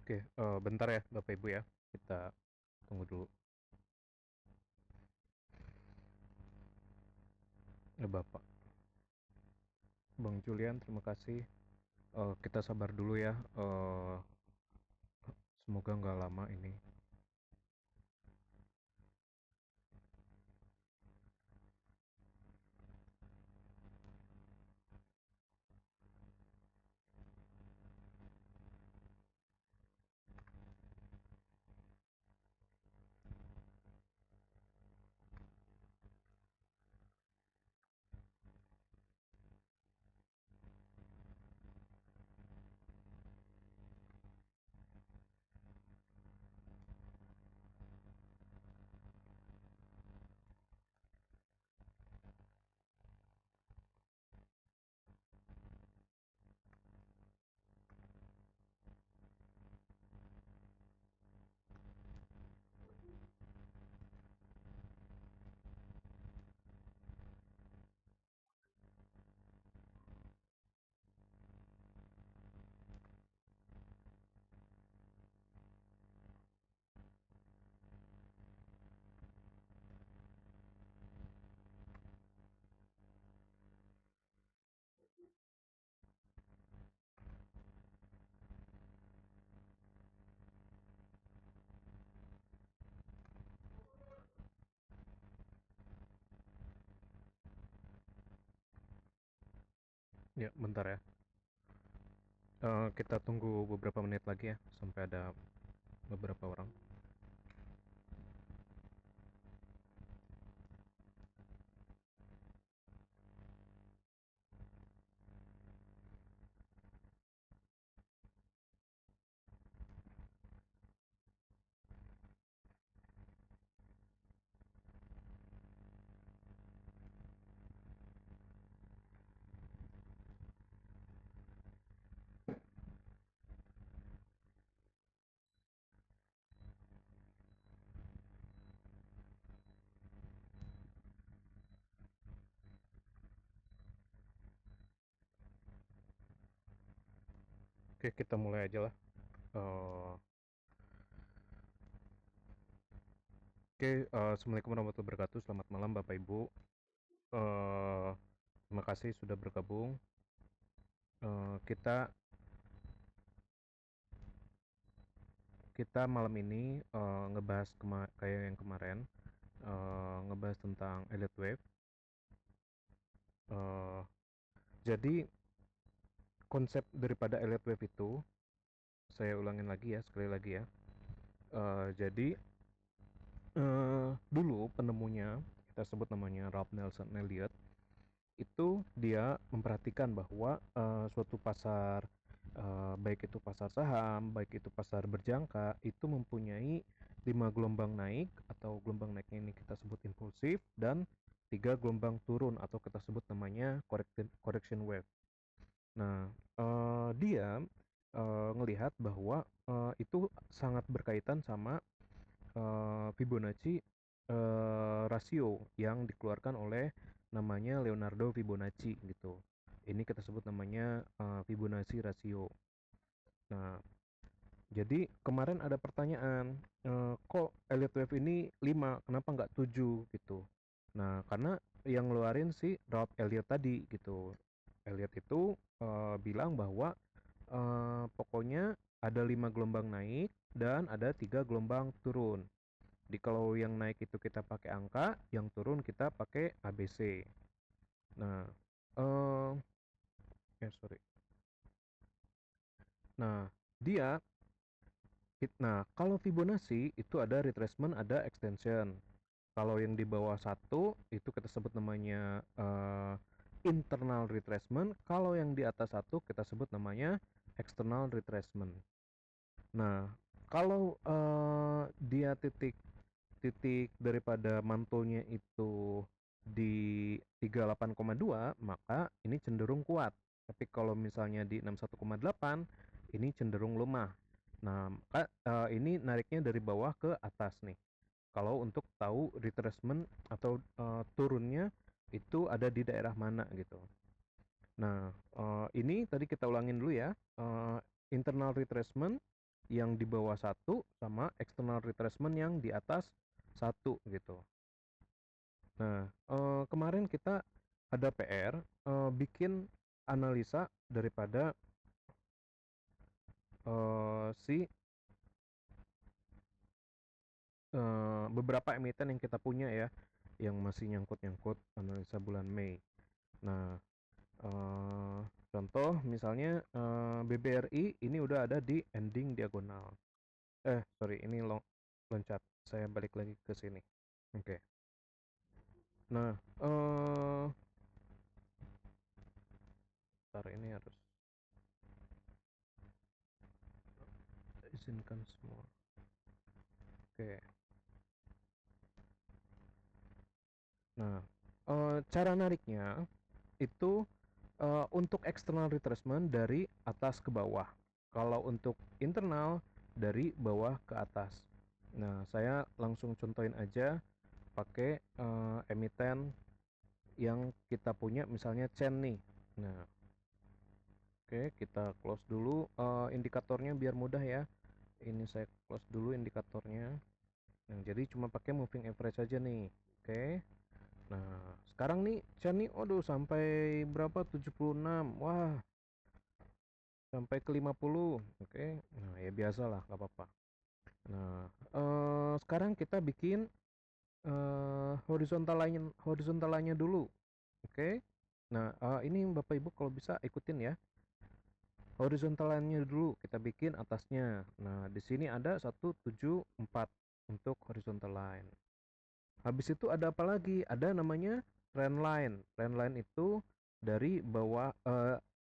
Oke, bentar ya Bapak Ibu ya. Kita tunggu dulu. Bapak. Bang Julian, terima kasih. Kita sabar dulu ya. Semoga nggak lama ini. Ya, bentar ya. Kita tunggu beberapa menit lagi ya, sampai ada beberapa orang. Oke, kita mulai aja lah. Eh, Assalamualaikum warahmatullahi wabarakatuh. Selamat malam Bapak Ibu. Eh, Terima kasih sudah bergabung. Kita kita malam ini ngebahas kayak yang kemarin, ngebahas tentang Elliott Wave. Eh, jadi konsep daripada Elliott Wave itu, saya ulangin lagi ya, sekali lagi ya. Jadi dulu penemunya, kita sebut namanya Ralph Nelson Elliott, itu dia memperhatikan bahwa suatu pasar, baik itu pasar saham, baik itu pasar berjangka, itu mempunyai 5 gelombang naik, atau gelombang naiknya ini kita sebut impulsif, dan 3 gelombang turun atau kita sebut namanya correction wave. Nah, dia ngelihat bahwa itu sangat berkaitan sama Fibonacci rasio yang dikeluarkan oleh namanya Leonardo Fibonacci gitu. Ini kita sebut namanya Fibonacci rasio. Nah, jadi kemarin ada pertanyaan, kok Elliott Wave ini 5, kenapa nggak 7 gitu. Nah, karena yang ngeluarin si Ralph Elliott tadi gitu. Elliott itu bilang bahwa pokoknya ada 5 gelombang naik dan ada 3 gelombang turun. Jadi kalau yang naik itu kita pakai angka, yang turun kita pakai ABC. Nah, eh sorry. Nah, dia kalau Fibonacci itu ada retracement, ada extension. Kalau yang di bawah satu itu kita sebut namanya internal retracement. Kalau yang di atas satu kita sebut namanya external retracement. Nah, kalau dia titik daripada mantulnya itu di 38,2, maka ini cenderung kuat. Tapi kalau misalnya di 61,8, ini cenderung lemah. Nah, maka ini nariknya dari bawah ke atas nih. Kalau untuk tahu retracement atau turunnya itu ada di daerah mana gitu. Nah, ini tadi kita ulangin dulu ya. Internal retracement yang di bawah 1 sama external retracement yang di atas 1 gitu. Nah, kemarin kita ada PR bikin analisa daripada si beberapa emiten yang kita punya ya, yang masih nyangkut-nyangkut analisa bulan Mei. Nah, contoh misalnya BBRI ini udah ada di ending diagonal. Sorry, ini loncat. Saya balik lagi ke sini. Oke. Nah, ntar ini harus izinkan semua. Oke. Nah, cara nariknya itu untuk external retracement dari atas ke bawah. Kalau untuk internal dari bawah ke atas. Nah, saya langsung contohin aja pakai emiten yang kita punya, misalnya Chen nih. Nah, oke, kita close dulu indikatornya biar mudah ya. Ini saya close dulu indikatornya. Nah, jadi cuma pakai moving average aja nih. Oke. Nah, sekarang nih Chen nih, aduh sampai berapa? 76. Wah, sampai ke 50. Oke. Nah, ya biasalah, nggak apa-apa. Nah, sekarang kita bikin horizontal line-nya dulu. Oke. Nah, ini Bapak Ibu kalau bisa ikutin ya. Horizontal line-nya dulu kita bikin atasnya. Nah, di sini ada 174 untuk horizontal line. Habis itu ada apa lagi? Ada namanya trend line. Trend line itu dari bawah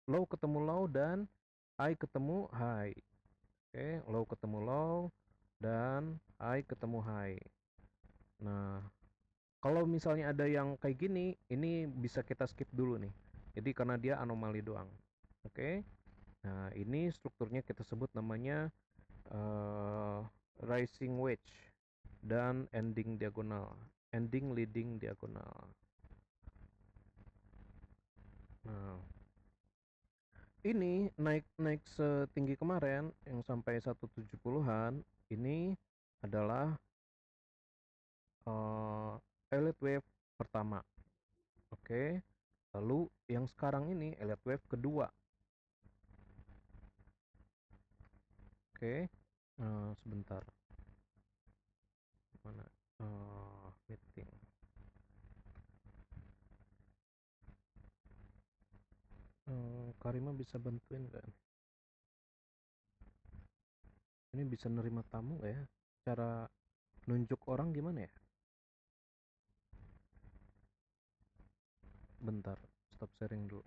low ketemu low dan high ketemu high. Oke, low ketemu low dan high ketemu high. Nah, kalau misalnya ada yang kayak gini, ini bisa kita skip dulu nih. Jadi karena dia anomali doang. Oke. Nah, ini strukturnya kita sebut namanya rising wedge dan ending diagonal, ending leading diagonal. Nah, ini naik setinggi kemarin yang sampai 170-an, ini adalah elite wave pertama. Oke. Lalu yang sekarang ini elite wave kedua. Oke. Sebentar. Mana? Meeting. Karima bisa bantuin kan? Ini bisa nerima tamu nggak ya? Cara nunjuk orang gimana ya? Bentar, stop sharing dulu.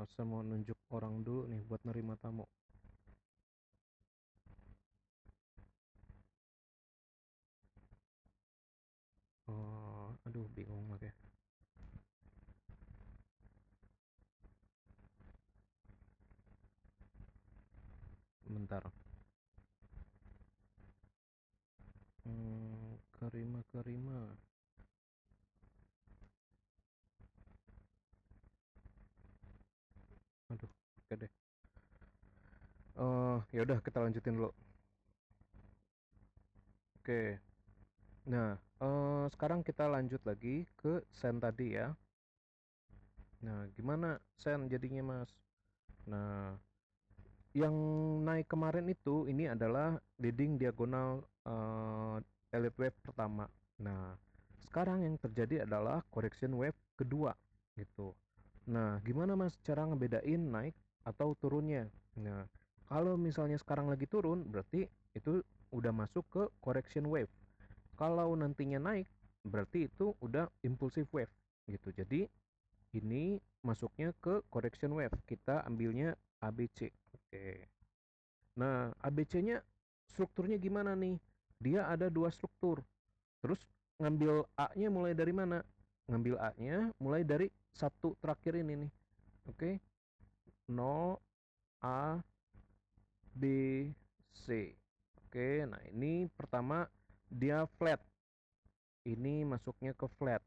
Saya mau nunjuk orang dulu nih buat nerima tamu. Aduh, bingung lagi. Bentar. Karima. Aduh, oke deh. Ya udah kita lanjutin dulu. Oke. Nah, sekarang kita lanjut lagi ke sen tadi ya. Nah, gimana sen jadinya, Mas? Nah, yang naik kemarin itu ini adalah leading diagonal elite wave pertama. Nah, sekarang yang terjadi adalah correction wave kedua gitu. Nah, gimana Mas cara ngebedain naik atau turunnya? Nah, kalau misalnya sekarang lagi turun, berarti itu udah masuk ke correction wave. Kalau nantinya naik, berarti itu udah impulsive wave gitu. Jadi ini masuknya ke correction wave. Kita ambilnya ABC. Oke. Nah, ABC-nya strukturnya gimana nih? Dia ada dua struktur. Terus ngambil A-nya mulai dari mana? Ngambil A-nya mulai dari satu terakhir ini nih. Oke. 0 A B C. Oke, nah ini pertama dia flat. Ini masuknya ke flat.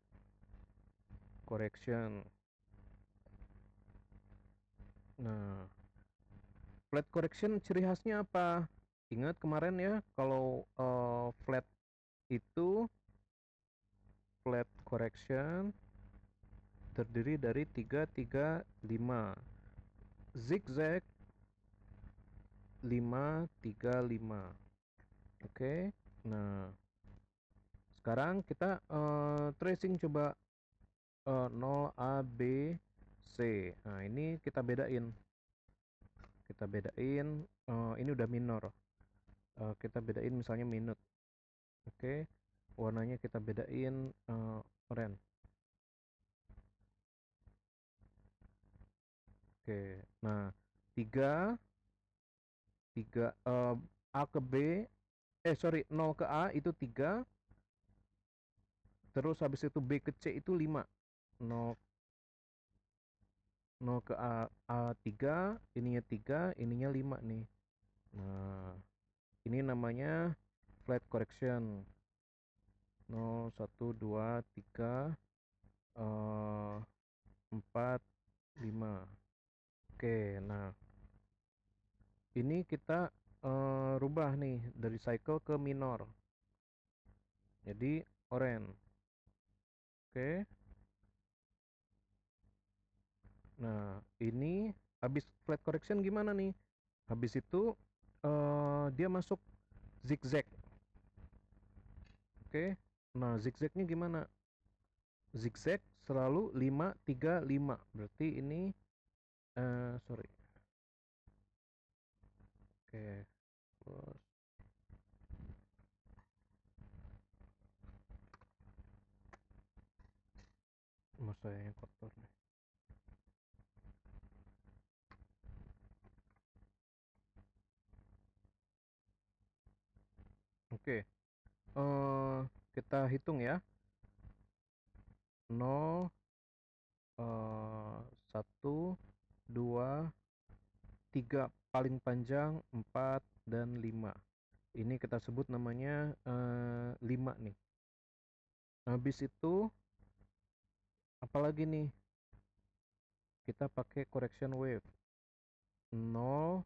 Correction. Nah, Flat correction ciri khasnya apa? Ingat kemarin ya, kalau flat itu flat correction terdiri dari 3, 3, 5. Zigzag 5, 3, 5. Oke. Nah, sekarang kita tracing coba 0 A B C. Nah, ini kita bedain. Ini udah minor. Kita bedain misalnya minute. Oke. Warnanya kita bedain oranye. Oke. Nah, 3 A ke B, 0 ke A itu 3, terus habis itu B ke C itu 5. 0 ke A 3, ininya 3, ininya 5 nih. Nah, ini namanya flat correction. 0, 1, 2, 3, 4, 5. Oke, nah ini kita rubah nih dari cycle ke minor. Jadi orange. Oke. Nah, ini habis flat correction gimana nih? Habis itu dia masuk zigzag. Oke. Nah, zigzagnya gimana? Zigzag selalu 5, 3, 5. Berarti ini sorry. Oke. Terus saya yang kotor nih. Oke. Kita hitung ya. 0, 1, 2, 3, paling panjang 4 dan 5. Ini kita sebut namanya 5 nih. Habis itu apalagi nih? Kita pakai correction wave. 0,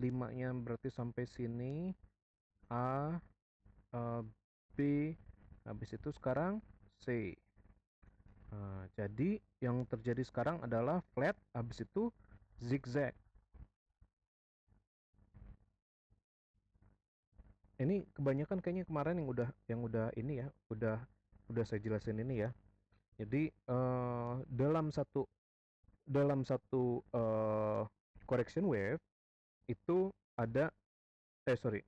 5-nya berarti sampai sini, A, B, habis itu sekarang C. Nah, jadi yang terjadi sekarang adalah flat, habis itu zigzag. Ini kebanyakan kayaknya kemarin yang udah ini ya, udah saya jelasin ini ya. Jadi dalam satu correction wave itu ada sorry,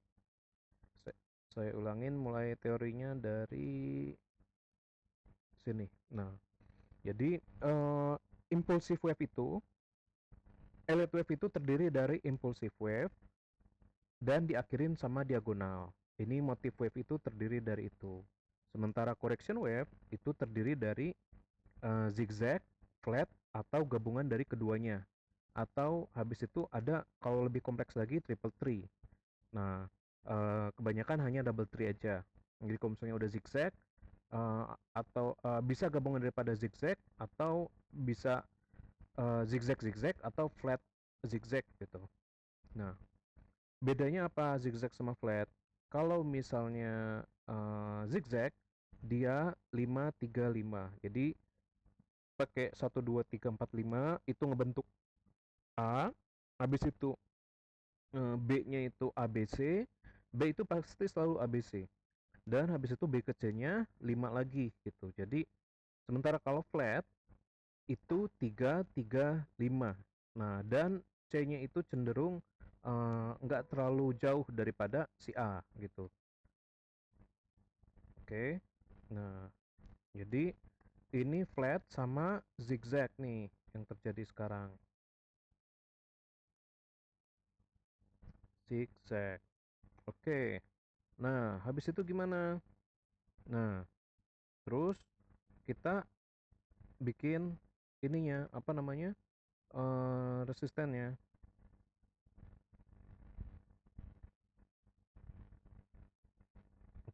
saya ulangin mulai teorinya dari sini. Nah, jadi impulsive wave itu, Elliott wave itu terdiri dari impulsive wave dan diakhirin sama diagonal. Ini motif wave itu terdiri dari itu. Sementara correction wave itu terdiri dari zigzag, flat, atau gabungan dari keduanya. Atau habis itu ada kalau lebih kompleks lagi triple tree. Nah, kebanyakan hanya double tree aja. Jadi kalau misalnya udah zigzag atau bisa gabungan daripada zigzag atau bisa zigzag zigzag atau flat zigzag gitu. Nah, bedanya apa zigzag sama flat? Kalau misalnya zigzag dia 5, 3, 5. Jadi pakai 1, 2, 3, 4, 5 itu ngebentuk A. Habis itu B-nya itu ABC. B itu pasti selalu ABC. Dan habis itu B ke C-nya 5 lagi gitu. Jadi sementara kalau flat itu 3, 3, 5. Nah, dan C-nya itu cenderung nggak terlalu jauh daripada si A gitu. Oke. Nah, jadi ini flat sama zigzag nih yang terjadi sekarang. Zigzag. Oke. Nah, habis itu gimana? Nah, terus kita bikin ininya, apa namanya? Resistennya.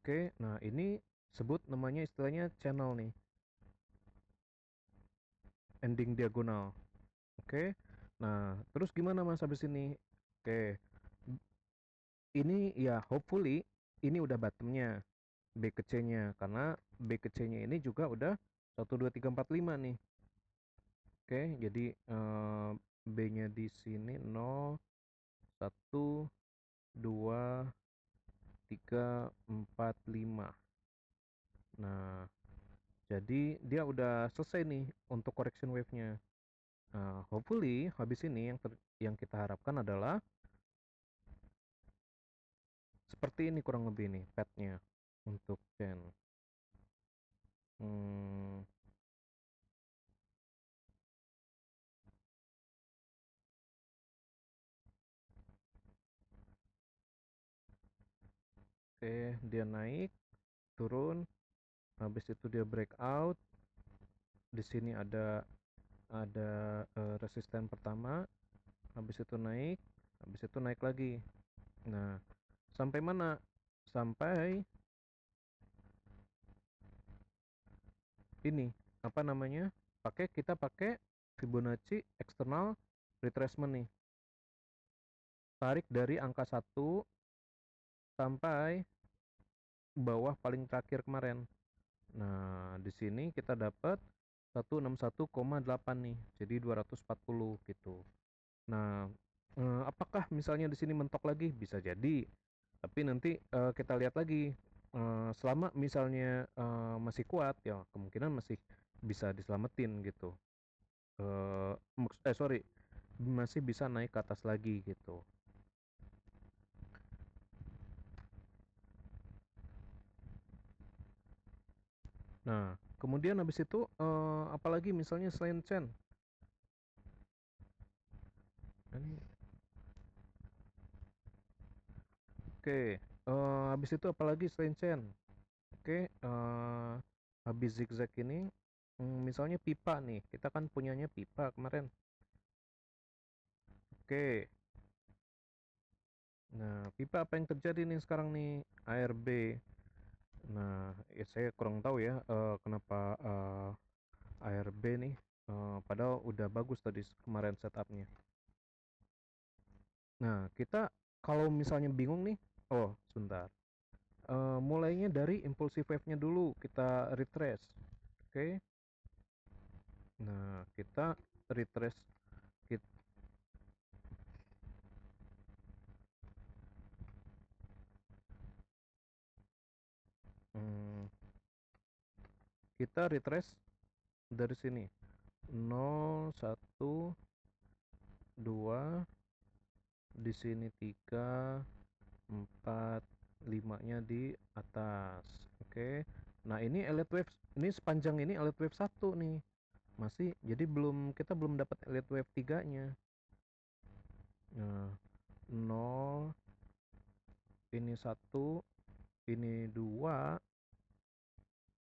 Oke, nah ini sebut namanya istilahnya channel nih. Ending diagonal. Oke. Nah, terus gimana Mas habis ini? Oke, ini ya hopefully ini udah bottomnya B ke C-nya, karena B ke C-nya ini juga udah 1 2 3 4 5 nih. Oke, jadi B-nya di sini 0 1 2 3 4 5. Nah, jadi dia udah selesai nih untuk correction wave-nya. Nah, hopefully habis ini yang kita harapkan adalah seperti ini kurang lebih nih path-nya untuk Chen. Hmm, oke, dia naik, turun, habis itu dia breakout. Di sini ada resisten pertama, habis itu naik, habis itu naik lagi. Nah, sampai mana? Sampai ini apa namanya? Kita pakai Fibonacci external retracement nih. Tarik dari angka 1 sampai bawah paling terakhir kemarin. Nah, di sini kita dapat 161,8 nih. Jadi 240 gitu. Nah, apakah misalnya di sini mentok lagi? Bisa jadi. Tapi nanti kita lihat lagi. Selama misalnya masih kuat, ya kemungkinan masih bisa diselamatin gitu. Sorry, masih bisa naik ke atas lagi gitu. Nah, kemudian habis itu apalagi misalnya selain Chen. Ini, oke, habis itu apalagi selain Chen? Oke, habis zigzag ini, misalnya pipa nih, kita kan punyanya pipa kemarin. Oke, nah pipa apa yang terjadi nih sekarang nih? ARB. Nah, ya saya kurang tahu ya kenapa ARB nih, padahal udah bagus tadi kemarin setupnya. Nah, kita kalau misalnya bingung nih, oh sebentar. Mulainya dari impulsive wave-nya dulu, kita retrace. Oke. Nah, kita retrace kita, hmm, kita retrace dari sini. 0 1 2, di sini 3 4 5-nya di atas. Oke. Nah, ini elite wave, ini sepanjang ini elite wave 1 nih. Masih, jadi kita belum dapat elite wave 3-nya. Nah, 0, ini 1, ini 2,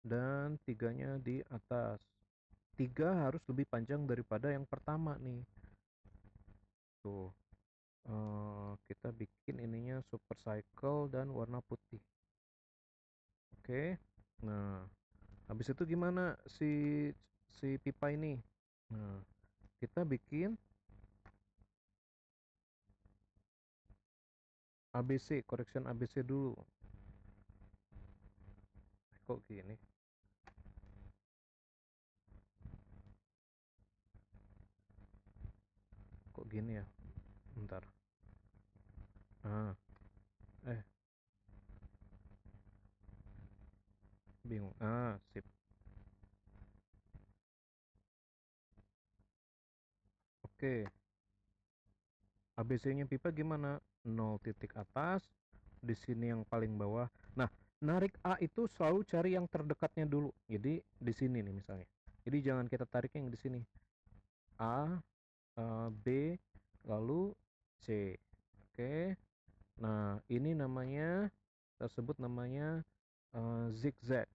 dan 3-nya di atas. 3 harus lebih panjang daripada yang pertama nih. Tuh. Kita bikin ininya super cycle dan warna putih. Oke. Nah, habis itu gimana si pipa ini? Nah, kita bikin ABC, correction ABC dulu. Kok gini? Kok gini ya? Bentar. Ah, eh, bingung. Ah, sip. Oke. ABC-nya pipa gimana? 0 titik atas, di sini yang paling bawah. Nah, narik A itu selalu cari yang terdekatnya dulu. Jadi di sini nih misalnya. Jadi jangan kita tarik yang di sini. A, B, lalu C. Oke. Nah, ini namanya tersebut namanya zigzag.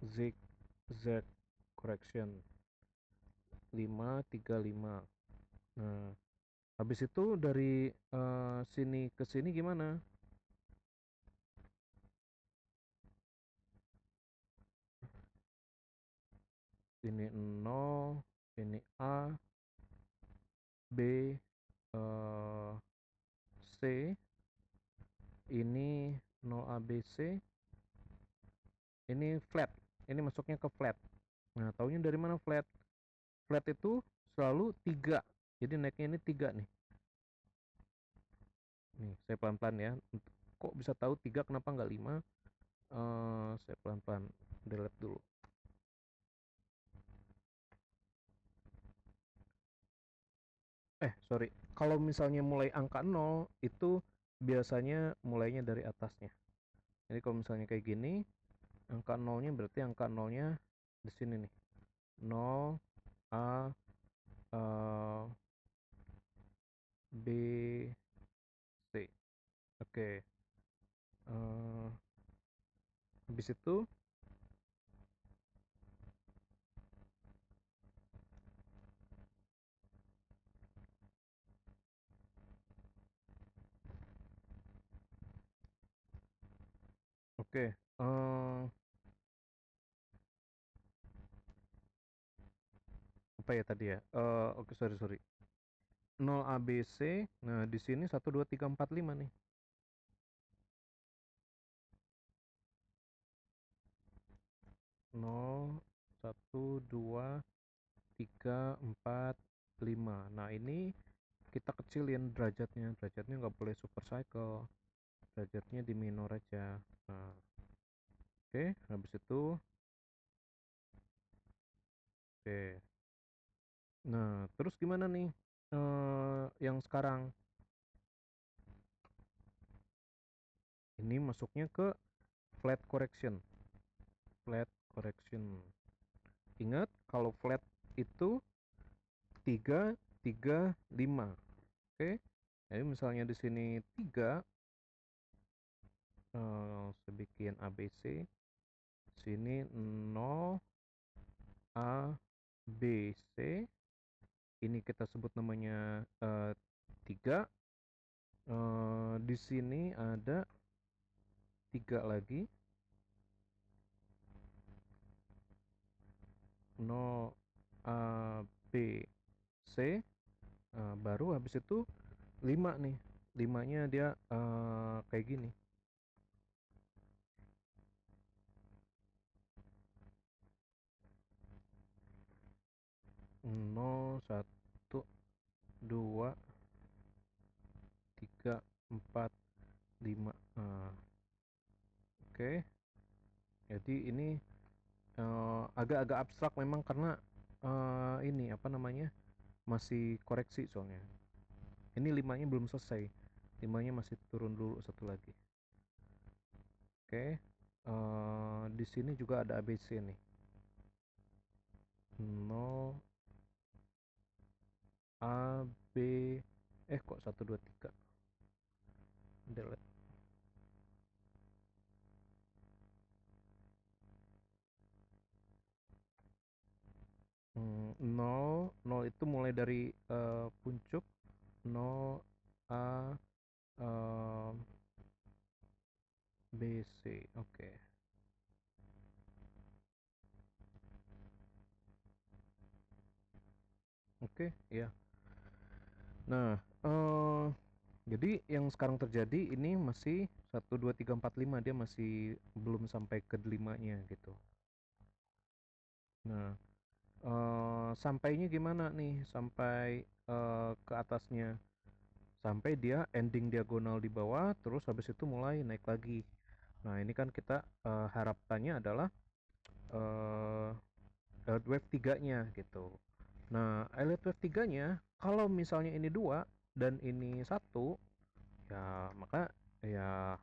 Zigzag correction 5 3 5. Nah, habis itu dari sini ke sini gimana? Ini 0, ini A, B, ini 0ABC, ini flat, ini masuknya ke flat. Nah, taunya dari mana flat? Flat itu selalu 3, jadi naiknya ini 3 nih. Nih, saya pelan-pelan ya. Kok bisa tahu 3, kenapa nggak 5? Saya pelan-pelan delete dulu. Sorry. Kalau misalnya mulai angka 0, itu biasanya mulainya dari atasnya. Jadi kalau misalnya kayak gini, angka 0-nya berarti angka 0-nya di sini nih. 0, A, B, C. Oke. Habis itu, oke. Apa ya tadi ya? Oke, sorry. 0 ABC. Nah, di sini 1 2 3 4 5 nih. 0 1 2 3 4 5. Nah, ini kita kecilin derajatnya. Derajatnya nggak boleh super cycle. Derajatnya di minor aja. Nah, oke, habis itu oke. Nah, terus gimana nih? Yang sekarang ini masuknya ke flat correction. Flat correction. Ingat kalau flat itu 3 3 5. Oke. Jadi misalnya di sini 3, saya bikin ABC. Sini 0 A B C. Ini kita sebut namanya 3. Di sini ada 3 lagi. 0 A B C. Baru habis itu 5 nih. 5-nya dia kayak gini. 0 1 2 3 4 5. Oke. Jadi ini agak-agak abstrak memang karena ini apa namanya? Masih koreksi soalnya. Ini 5-nya belum selesai. 5-nya masih turun dulu satu lagi. Oke. Di sini juga ada ABC nih. 0 A B kok 1 2 3. Delete. 0 itu mulai dari puncuk 0 A B C. Oke. Oke, ya. Nah, jadi yang sekarang terjadi ini masih 1 2 3 4 5, dia masih belum sampai ke 5-nya gitu. Nah, sampainya gimana nih? Sampai ke atasnya. Sampai dia ending diagonal di bawah, terus habis itu mulai naik lagi. Nah, ini kan kita harapannya adalah Elliott Wave 3-nya gitu. Nah, Elliott Wave 3-nya kalau misalnya ini 2 dan ini 1, ya maka ya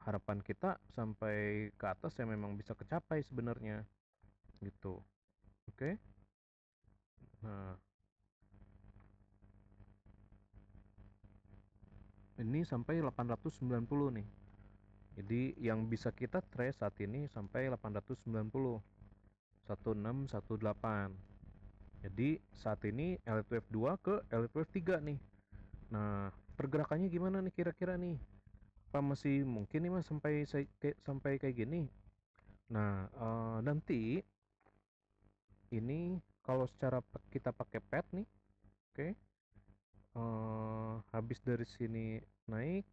harapan kita sampai ke atas ya memang bisa kecapai sebenarnya gitu. Oke. Nah, ini sampai 890 nih. Jadi yang bisa kita trace saat ini sampai 890. 1618. Jadi saat ini Elite Wave 2 ke Elite Wave 3 nih. Nah, pergerakannya gimana nih kira-kira nih? Apa masih mungkin nih Mas sampai kayak gini? Nah, nanti ini kalau secara kita pakai pad nih, oke. habis dari sini naik,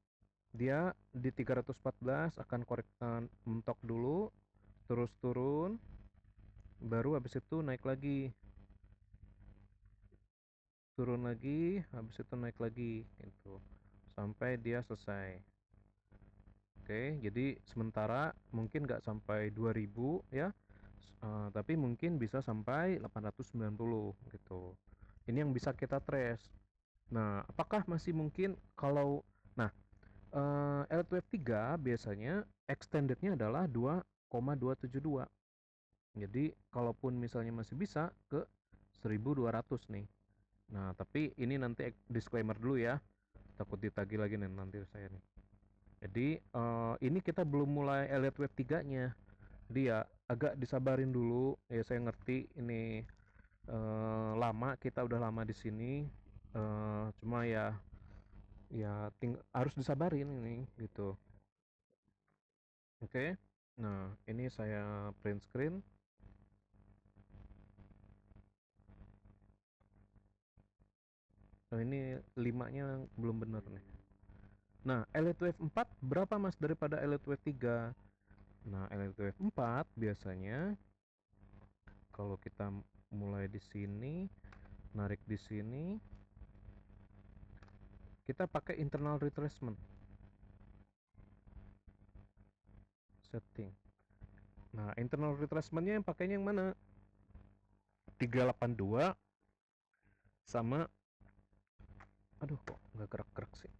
dia di 314 akan mentok dulu, terus turun, baru habis itu naik lagi, turun lagi, habis itu naik lagi gitu sampai dia selesai. Oke, jadi sementara mungkin nggak sampai 2000 ya, tapi mungkin bisa sampai 890 gitu. Ini yang bisa kita trace. Nah, apakah masih mungkin kalau nah Elite Wave 3 biasanya extendednya adalah 2,272. Jadi kalaupun misalnya masih bisa ke 1200 nih. Nah, tapi ini nanti disclaimer dulu ya. Takut ditagih lagi nih nanti saya nih. Jadi ini kita belum mulai Elite Wave 3-nya. Dia agak disabarin dulu. Ya saya ngerti ini lama, kita udah lama di sini. Cuma ya harus disabarin ini gitu. Oke. Nah, ini saya print screen. Nah, ini 5-nya belum bener nih. Nah, Elite Wave 4 berapa Mas daripada Elite Wave 3? Nah, Elite Wave 4 biasanya kalau kita mulai di sini, narik di sini, kita pakai internal retracement setting. Nah, internal retracementnya yang pakainya yang mana? 382 sama, aduh kok nggak gerak-gerak sih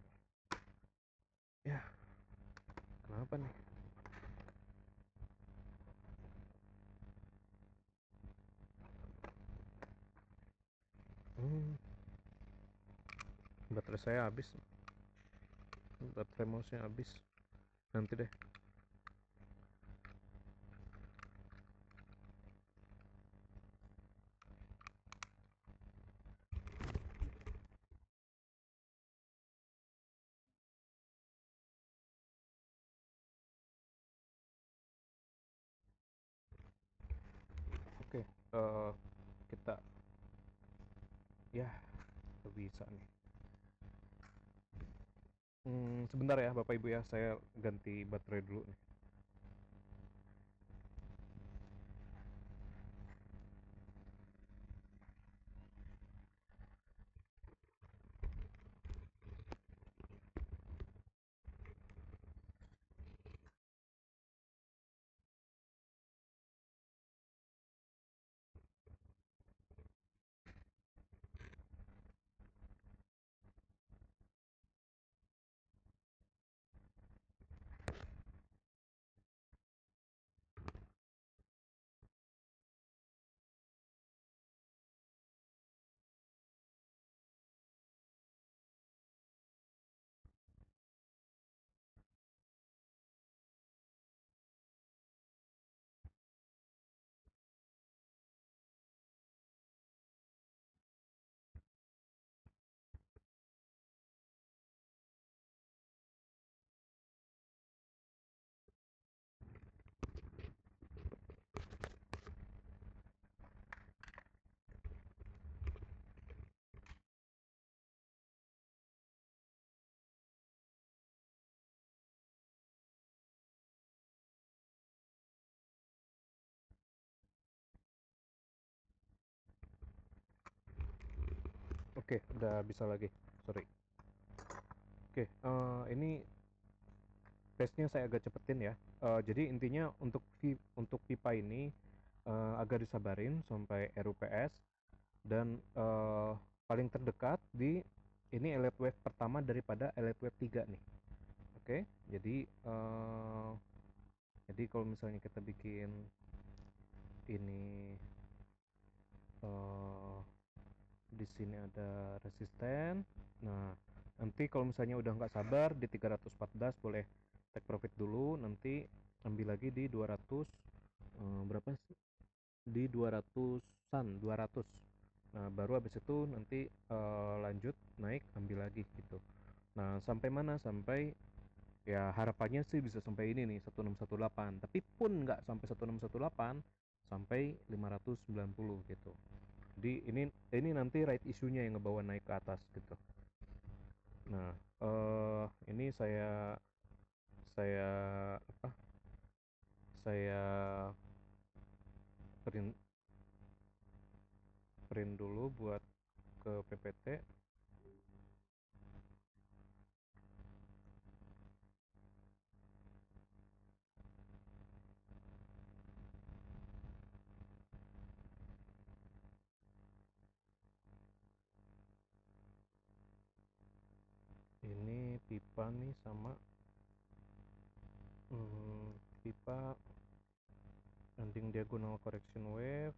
ya, kenapa nih? hmm, Baterai saya habis, baterai mouse nya habis, nanti deh. Oke, kita ya bisa nih. Sebentar ya Bapak Ibu ya, saya ganti baterai dulu nih. Oke, udah bisa lagi, sorry. Oke, ini pace-nya saya agak cepetin ya. Jadi intinya untuk pipa ini agak disabarin sampai RUPS, dan paling terdekat di ini Elite Wave pertama daripada Elite Wave 3 nih. Oke, jadi kalau misalnya kita bikin ini eh, di sini ada resisten. Nah, nanti kalau misalnya udah nggak sabar di 314 boleh take profit dulu, nanti ambil lagi di 200, berapa sih? Di 200-an, 200. Nah, baru habis itu nanti lanjut naik ambil lagi gitu. Nah, sampai mana? Sampai ya harapannya sih bisa sampai ini nih 1618, tapi pun nggak sampai 1618, sampai 590 gitu. Jadi ini nanti right isunya yang ngebawa naik ke atas gitu. Nah, ini saya apa? Saya print print dulu buat ke PPT. Ini pipa nih sama pipa ending diagonal correction wave.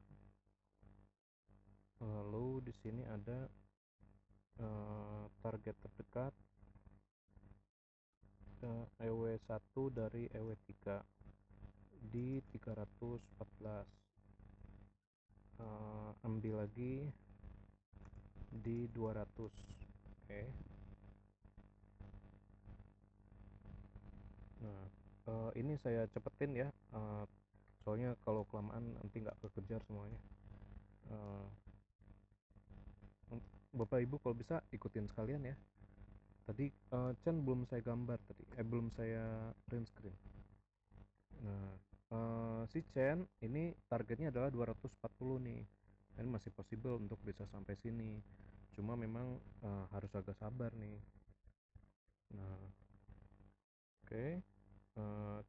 Lalu di sini ada target terdekat EW1 dari EW3 di 314. Ambil lagi di 200. Oke. Nah, ini saya cepetin ya, soalnya kalau kelamaan nanti nggak kekejar semuanya. Eh, Bapak Ibu kalau bisa ikutin sekalian ya. Tadi Chen belum saya gambar tadi, belum saya print screen. Nah, si Chen ini targetnya adalah 240 nih. Ini masih possible untuk bisa sampai sini. Cuma memang harus agak sabar nih. Nah, oke.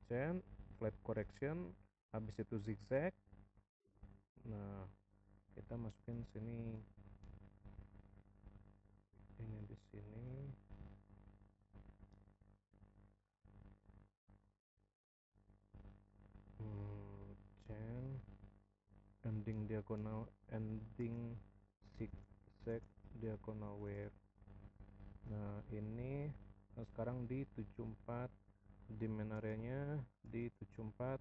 Chen flat correction, habis itu zigzag. Nah, kita masukin sini, ini di sini. Chen ending zigzag diagonal wave. Nah, ini sekarang di 74, demand area-nya di 74,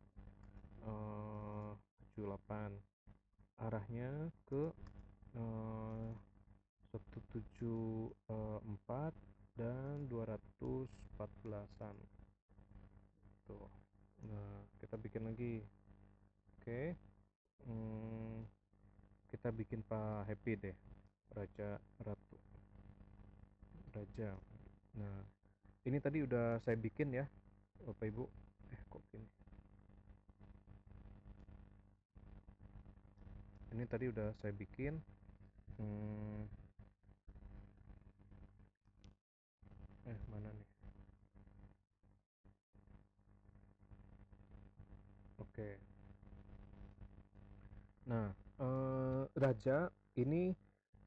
78. Arahnya ke 174 dan 214-an. Tuh. Nah, kita bikin lagi. Oke. Kita bikin Pak Happy deh. Raja Ratu. Raja. Nah, ini tadi udah saya bikin ya, Bapak Ibu. Kok gini? Ini tadi udah saya bikin. Mana nih? Oke. Nah, Raja ini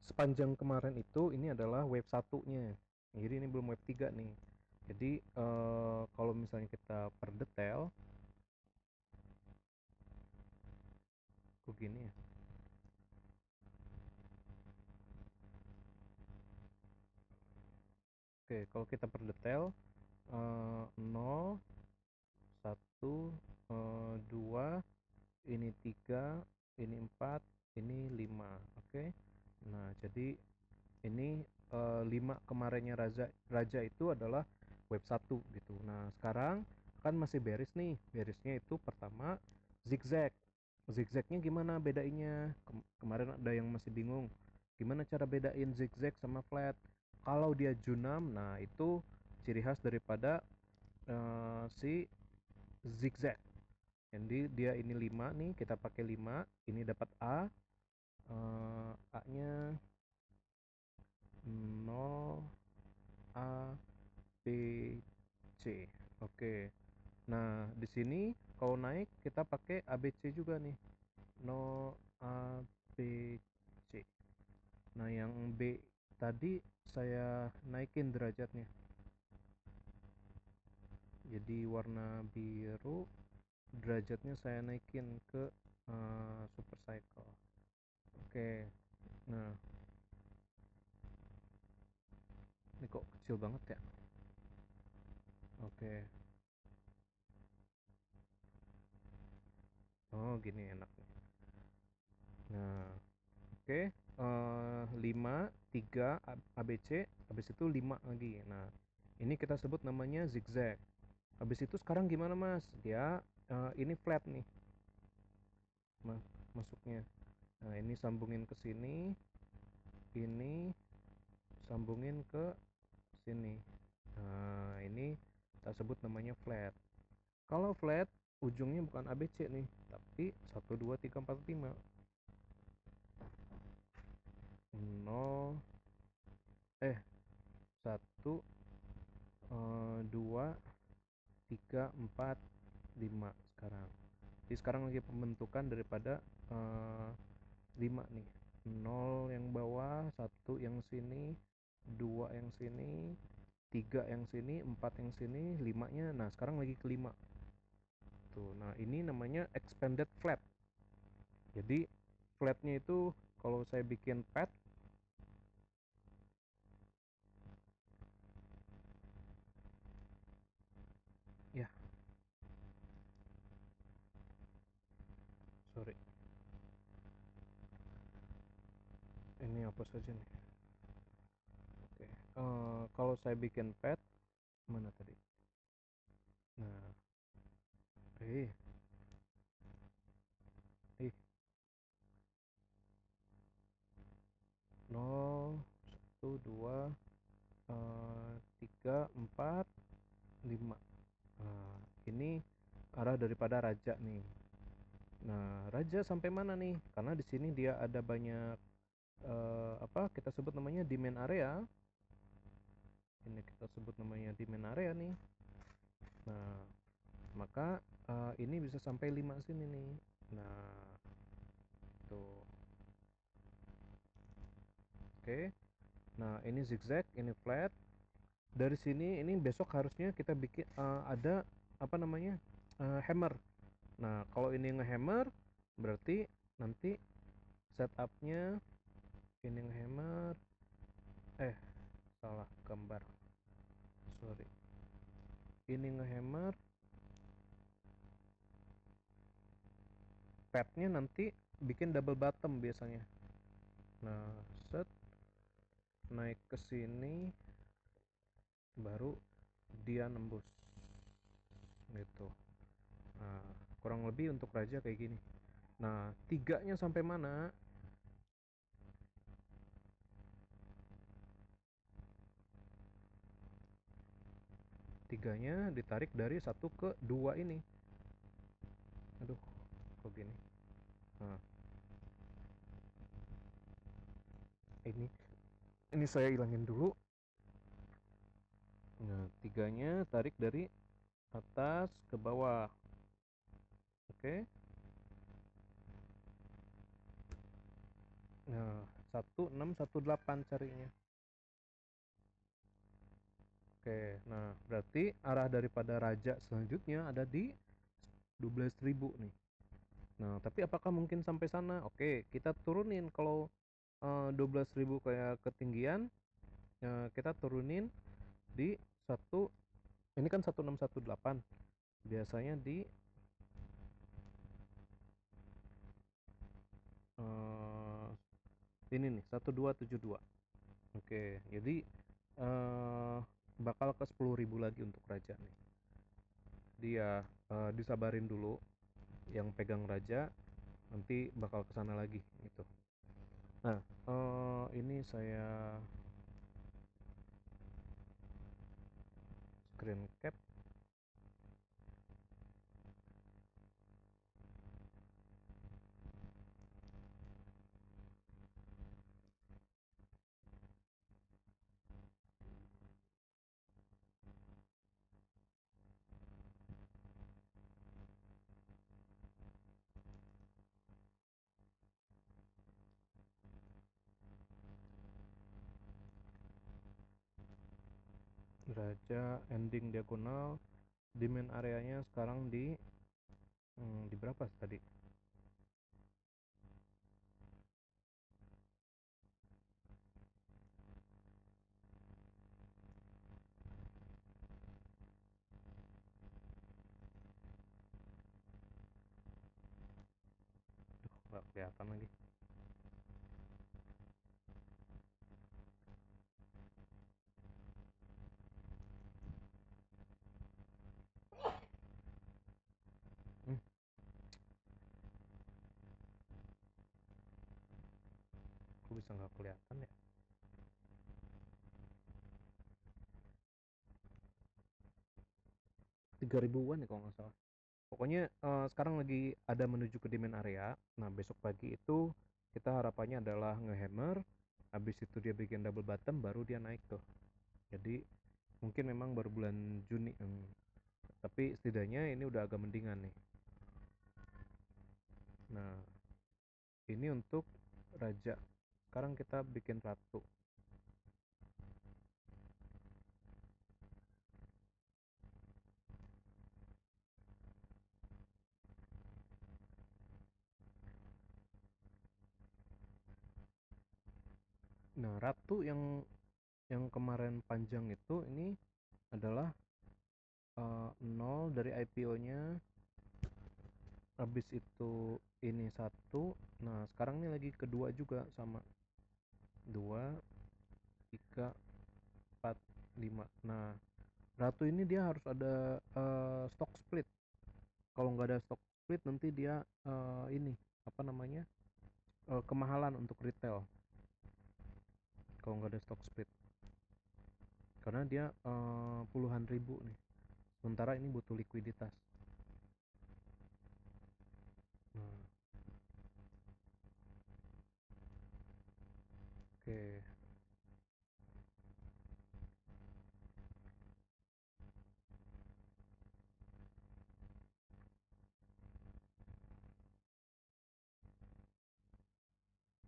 sepanjang kemarin itu ini adalah wave satunya. Jadi ini belum wave 3 nih. Jadi kalau misalnya kita per detail, kok gini ya? Oke, kalau kita per detail 0, 1, 2, ini 3, ini 4, ini 5. Oke. Nah, jadi ini 5 kemarinnya Raja itu adalah web 1 gitu. Nah, sekarang kan masih bearish nih. Bearishnya itu pertama zigzag. Zigzagnya gimana bedainnya? Kemarin ada yang masih bingung. Gimana cara bedain zigzag sama flat? Kalau dia junam, nah itu ciri khas daripada si zigzag. Jadi dia ini 5 nih, kita pakai 5, ini dapat A. A-nya 0, A, B, C. Oke. Nah, di sini kalau naik kita pakai ABC juga nih. 0, A, B, C. Nah, yang B tadi saya naikin derajatnya. Jadi warna biru, derajatnya saya naikin ke super cycle. Oke. Nah, ini kok kecil banget ya? Oke. Oh, gini enak nih. Nah, oke. 5, 3 ABC, habis itu 5 lagi. Nah, ini kita sebut namanya zigzag. Habis itu sekarang gimana, Mas? Dia ini flat nih. Masuknya. Nah, ini sambungin ke sini. Ini sambungin ke sini. Nah, ini kita sebut namanya flat. Kalau flat, ujungnya bukan ABC nih, tapi 1, 2, 3, 4, 5. 0, 1, 2, 3, 4, 5 sekarang. Jadi sekarang lagi pembentukan daripada 5 nih. 0 yang bawah, 1 yang sini, 2 yang sini, 3 yang sini, 4 yang sini, 5-nya. Nah, sekarang lagi ke 5. Tuh. Nah, ini namanya expanded flat. Jadi flatnya itu kalau saya bikin pad, ya, sorry. Ini apa saja nih? Oke. Kalau saya bikin pad, mana tadi? Nah, eh, eh, 0, 1, 2, 3, 4, 5. Nah, ini arah daripada raja nih. Nah, raja sampai mana nih? Karena di sini dia ada banyak apa kita sebut namanya demand area. Ini kita sebut namanya demand area nih. Nah, maka ini bisa sampai 5 sini nih. Nah, tuh. Oke. Nah, ini zigzag, ini flat. Dari sini ini besok harusnya kita bikin ada apa namanya? Hammer. Nah, kalau ini ngehammer berarti nanti setupnya ini ngehammer, salah gambar, sorry. Ini ngehammer, padnya nanti bikin double bottom biasanya. Nah, set naik ke sini baru dia nembus gitu. Nah, kurang lebih untuk raja kayak gini. Nah, tiganya sampai mana? Tiganya ditarik dari 1 ke 2 ini. Aduh, kok gini? Nah, ini saya ilangin dulu. Nah, tiganya tarik dari atas ke bawah. Oke. Nah, 1618 carinya. Oke, nah berarti arah daripada raja selanjutnya ada di 12.000 nih. Nah, tapi apakah mungkin sampai sana? Oke, kita turunin. Kalau 12.000 kayak ketinggian, kita turunin di satu. Ini kan 1618. Biasanya di eh, ini nih 1272. Oke, jadi bakal ke 10.000 lagi untuk raja nih. Dia disabarin dulu yang pegang raja, nanti bakal ke sana lagi gitu. Nah, ini saya screen cap. Raja ending diagonal, demand areanya sekarang di berapa tadi? Duh, nggak kelihatan lagi. Hmm, kok bisa nggak kelihatan ya? 3.000-an ya kalau nggak salah. Pokoknya sekarang lagi ada menuju ke demand area. Nah, besok pagi itu kita harapannya adalah ngehammer, habis itu dia bikin double bottom baru dia naik tuh. Jadi mungkin memang baru bulan Juni, tapi setidaknya ini udah agak mendingan nih. Nah, ini untuk raja. Sekarang kita bikin ratu. Nah, ratu yang kemarin panjang itu ini adalah 0 dari IPO-nya, habis itu ini satu. Nah, sekarang ini lagi kedua juga sama 2, 3, 4, 5. Nah, ratu ini dia harus ada stock split. Kalau nggak ada stock split nanti dia ini apa namanya kemahalan untuk retail kalau nggak ada stock split, karena dia puluhan ribu nih. Sementara ini butuh likuiditas. Nah, oke.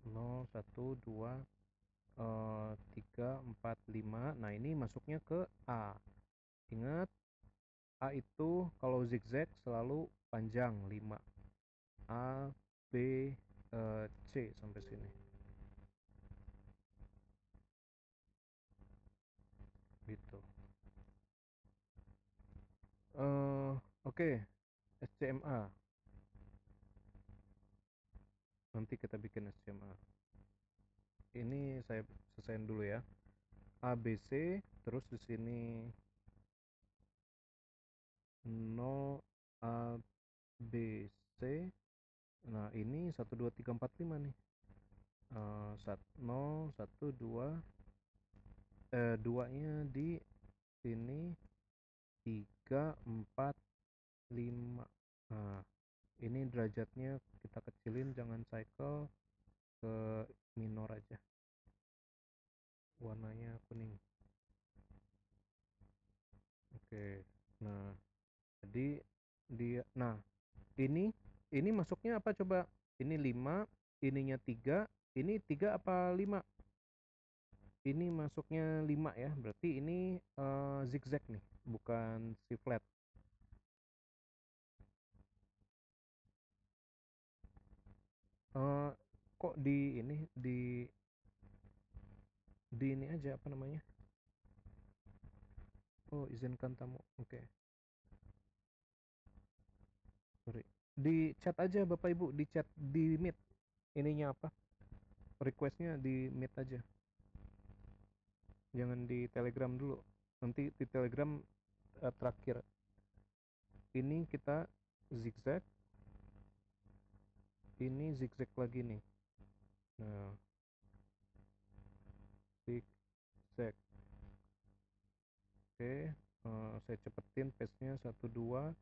0, 1, 2, 3, 4, 5. Nah, ini masuknya ke A. Ingat, A itu kalau zigzag selalu panjang 5. A, B, C sampai sini. Gitu. Oke, SCMA. Nanti kita bikin SCMA. Ini saya selesaiin dulu ya. ABC, terus di sini 0 ABC. Nah, ini 1 2 3 4 5 nih. 0 1 2, 2-nya di sini, 3 4 5. Nah, ini derajatnya kita kecilin, jangan cycle, ke minor aja. Warnanya kuning. Oke. Nah, jadi ini masuknya apa coba? Ini 5, ininya 3, ini 3 apa 5? Ini masuknya 5 ya, berarti ini zigzag nih, bukan si flat. Eh, kok di ini aja apa namanya? Oh, izinkan tamu. Oke, sorry. Di chat aja Bapak Ibu, di chat di Meet. Ininya apa? Requestnya di Meet aja. Jangan di Telegram dulu. Nanti di Telegram terakhir. Ini kita zigzag, ini zigzag lagi nih. Nah, zigzag. Oke, saya cepetin pace-nya. 1 2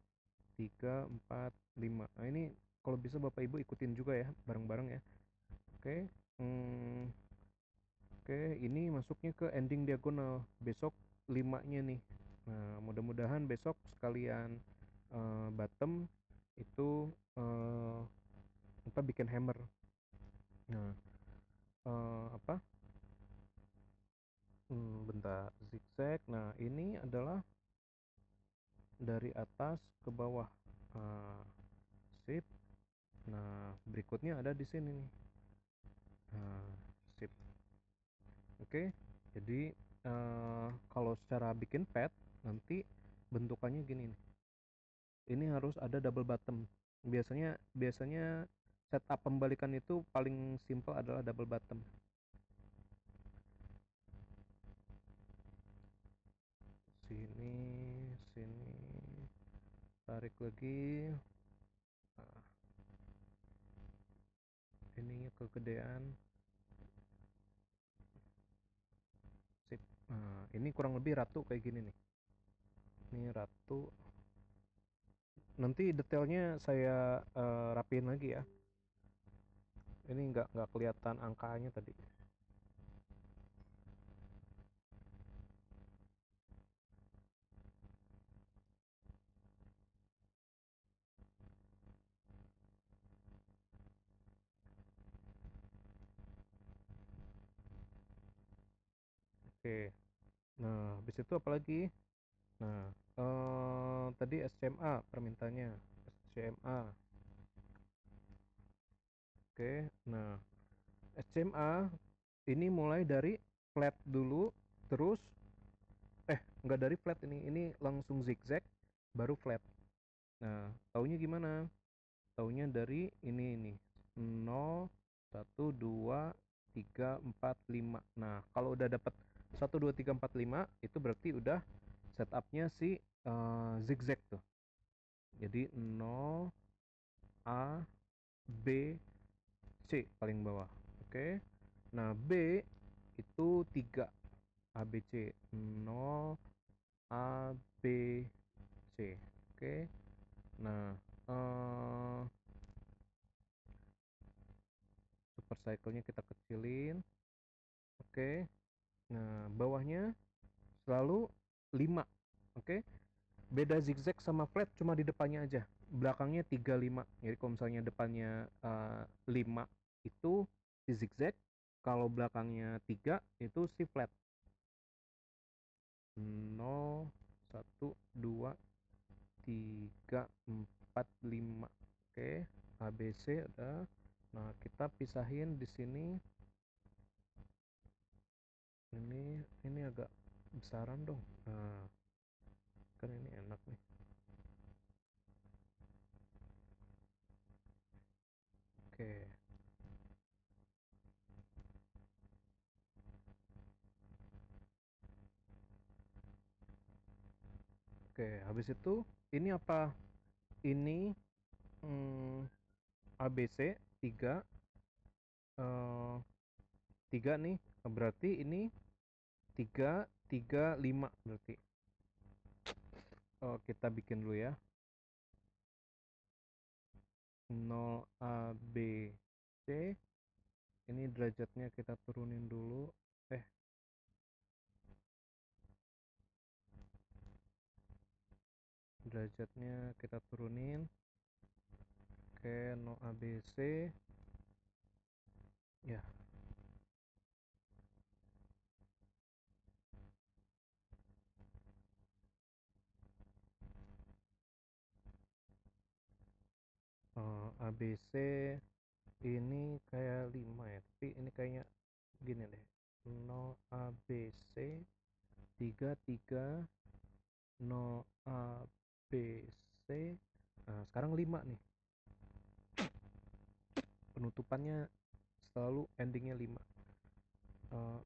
3 4 5. Nah, ini kalau bisa Bapak Ibu ikutin juga ya, bareng-bareng ya. Oke. Oke, ini masuknya ke ending diagonal. Besok 5-nya nih. Nah, mudah-mudahan besok sekalian bottom itu apa bikin hammer. Nah, apa? Bentar, zigzag. Nah, ini adalah dari atas ke bawah. Sip. Nah, berikutnya ada di sini nih. Nah, sip. Oke. Jadi kalau secara bikin pad nanti bentukannya gini nih. Ini harus ada double bottom. Biasanya biasanya setup pembalikan itu paling simple adalah double bottom. Sini, sini, tarik lagi. Nah, ininya kegedean. Sip. Nah, ini kurang lebih ratu kayak gini nih. Ini ratu. nanti detailnya saya rapiin lagi ya. Ini nggak kelihatan angkanya tadi. Oke, nah habis itu apa lagi? Nah, tadi SCMA permintaannya, SCMA. Oke, nah SCMA ini mulai dari flat dulu, terus nggak dari flat, ini langsung zigzag baru flat. Nah, taunya gimana? Taunya dari ini 0, 1, 2, 3, 4, 5. Nah, kalau udah dapat 1, 2, 3, 4, 5 itu berarti udah setupnya si zigzag tuh. Jadi 0, A, B, C paling bawah. Oke. Nah, B itu 3 A, B, C. 0, A, B, C. Oke. Nah, super cycle-nya kita kecilin. Oke. Nah, bawahnya selalu 5. Oke. Beda zigzag sama flat cuma di depannya aja. Belakangnya 3, 5. Jadi kalau misalnya depannya 5 itu si zigzag, kalau belakangnya 3 itu si flat. 0, 1, 2, 3, 4, 5. Oke, ABC udah. Nah, kita pisahin di sini. Ini agak besaran dong. Nah, kan ini enak nih. Oke. Oke, habis itu ini apa? Ini ABC 3, 3 nih, berarti ini 3, 3, 5 berarti. Kita bikin dulu ya. 0 A, B, C. Ini derajatnya kita turunin dulu. Derajatnya kita turunin. Oke, 0 A, B, C. Ya. ABC ini kayak 5 ya, tapi ini kayaknya gini deh. 0 ABC 3, 3, 0 ABC. Nah, sekarang 5 nih. Penutupannya selalu endingnya 5.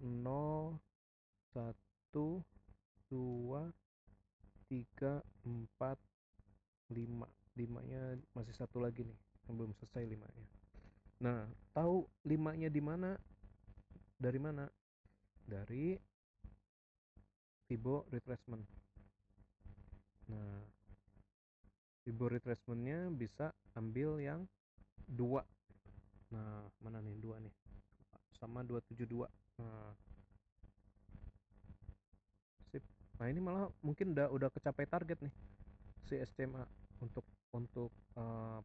0, 1, 2, 3, 4, 5. 5-nya masih satu lagi nih, yang belum selesai 5-nya. Nah, tahu 5-nya di mana? Dari mana? Dari Fibo retracement. Nah, Fibo retracementnya bisa ambil yang 2. Nah, mana nih 2 nih? Sama 272. Nah, sip. Nah, ini malah mungkin udah kecapai target nih si SCMA untuk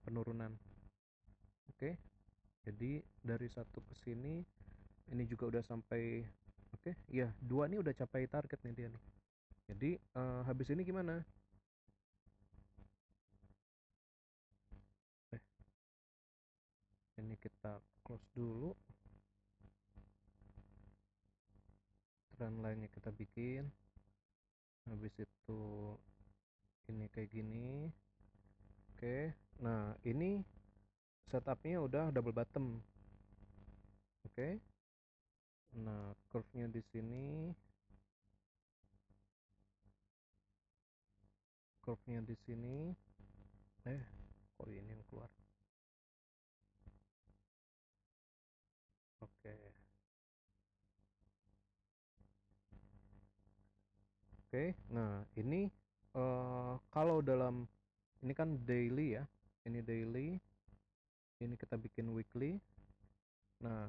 penurunan. Oke. Jadi dari satu ke sini ini juga udah sampai. Oke, ya 2 nih udah capai target nih dia nih. Jadi habis ini gimana? Ini kita close dulu. Trend line-nya kita bikin. Habis itu ini kayak gini. Oke. Nah, ini setupnya udah double bottom. Oke. Nah, curve-nya di sini. Curve-nya di sini. Kok ini yang keluar? Oke. Oke. Nah, ini kalau dalam Ini kan daily ya, ini daily, ini kita bikin weekly. Nah,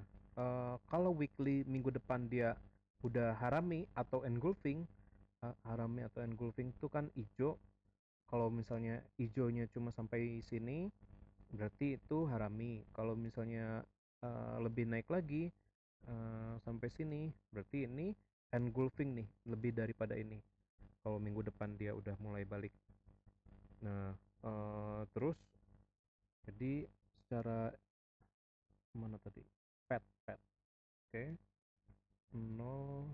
kalau weekly minggu depan dia udah harami atau engulfing, harami atau engulfing itu kan hijau. Kalau misalnya hijaunya cuma sampai sini, berarti itu harami. Kalau misalnya lebih naik lagi sampai sini, berarti ini engulfing nih, lebih daripada ini. Kalau minggu depan dia udah mulai balik. Nah, terus jadi secara mana tadi? Pet. Oke. Nol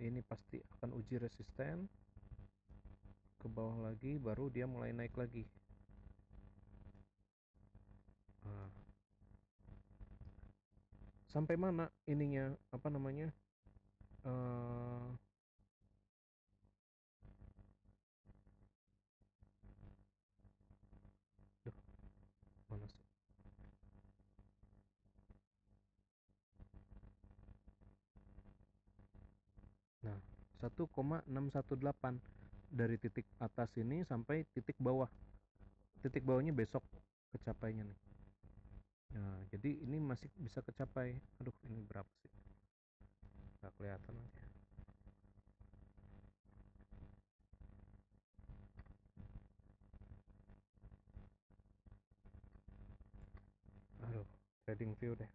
ini pasti akan uji resisten ke bawah lagi, baru dia mulai naik lagi. Nah, sampai mana ininya, apa namanya, eh duh, mana sih? Nah, 1,618 dari titik atas ini sampai titik bawah. Titik bawahnya besok kecapainya nih. Nah, jadi ini masih bisa kecapai. Aduh, ini berapa sih? Nggak kelihatan lagi. Aduh, trading view deh.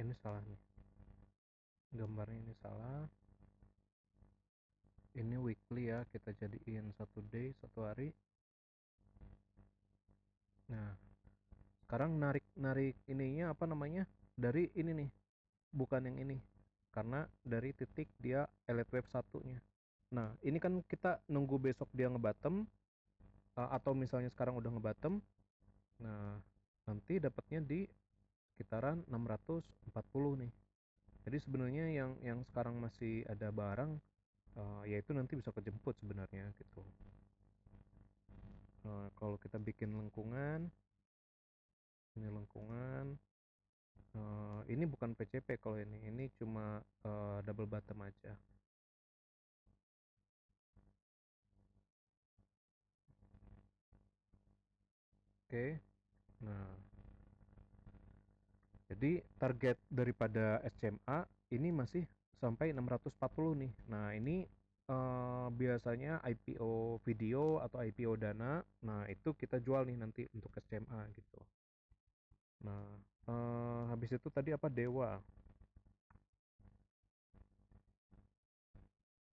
Ini salah nih. Gambarnya ini salah. Ini weekly ya, kita jadiin satu day, satu hari. Nah, sekarang narik ininya apa namanya, dari ini nih, bukan yang ini, karena dari titik dia elite wave satunya. Nah, ini kan kita nunggu besok dia ngebottom, atau misalnya sekarang udah ngebottom. Nah, nanti dapatnya di sekitaran 640 nih. Jadi sebenarnya yang sekarang masih ada barang, yaitu nanti bisa kejemput sebenarnya gitu. Kalau kita bikin lengkungan, ini lengkungan, ini bukan PCP. Kalau ini cuma double bottom aja. Oke. Nah, jadi target daripada SCMA ini masih sampai 640 nih. Nah, ini biasanya IPO video atau IPO dana. Nah, itu kita jual nih nanti untuk SCMA gitu. Nah, habis itu tadi apa, Dewa.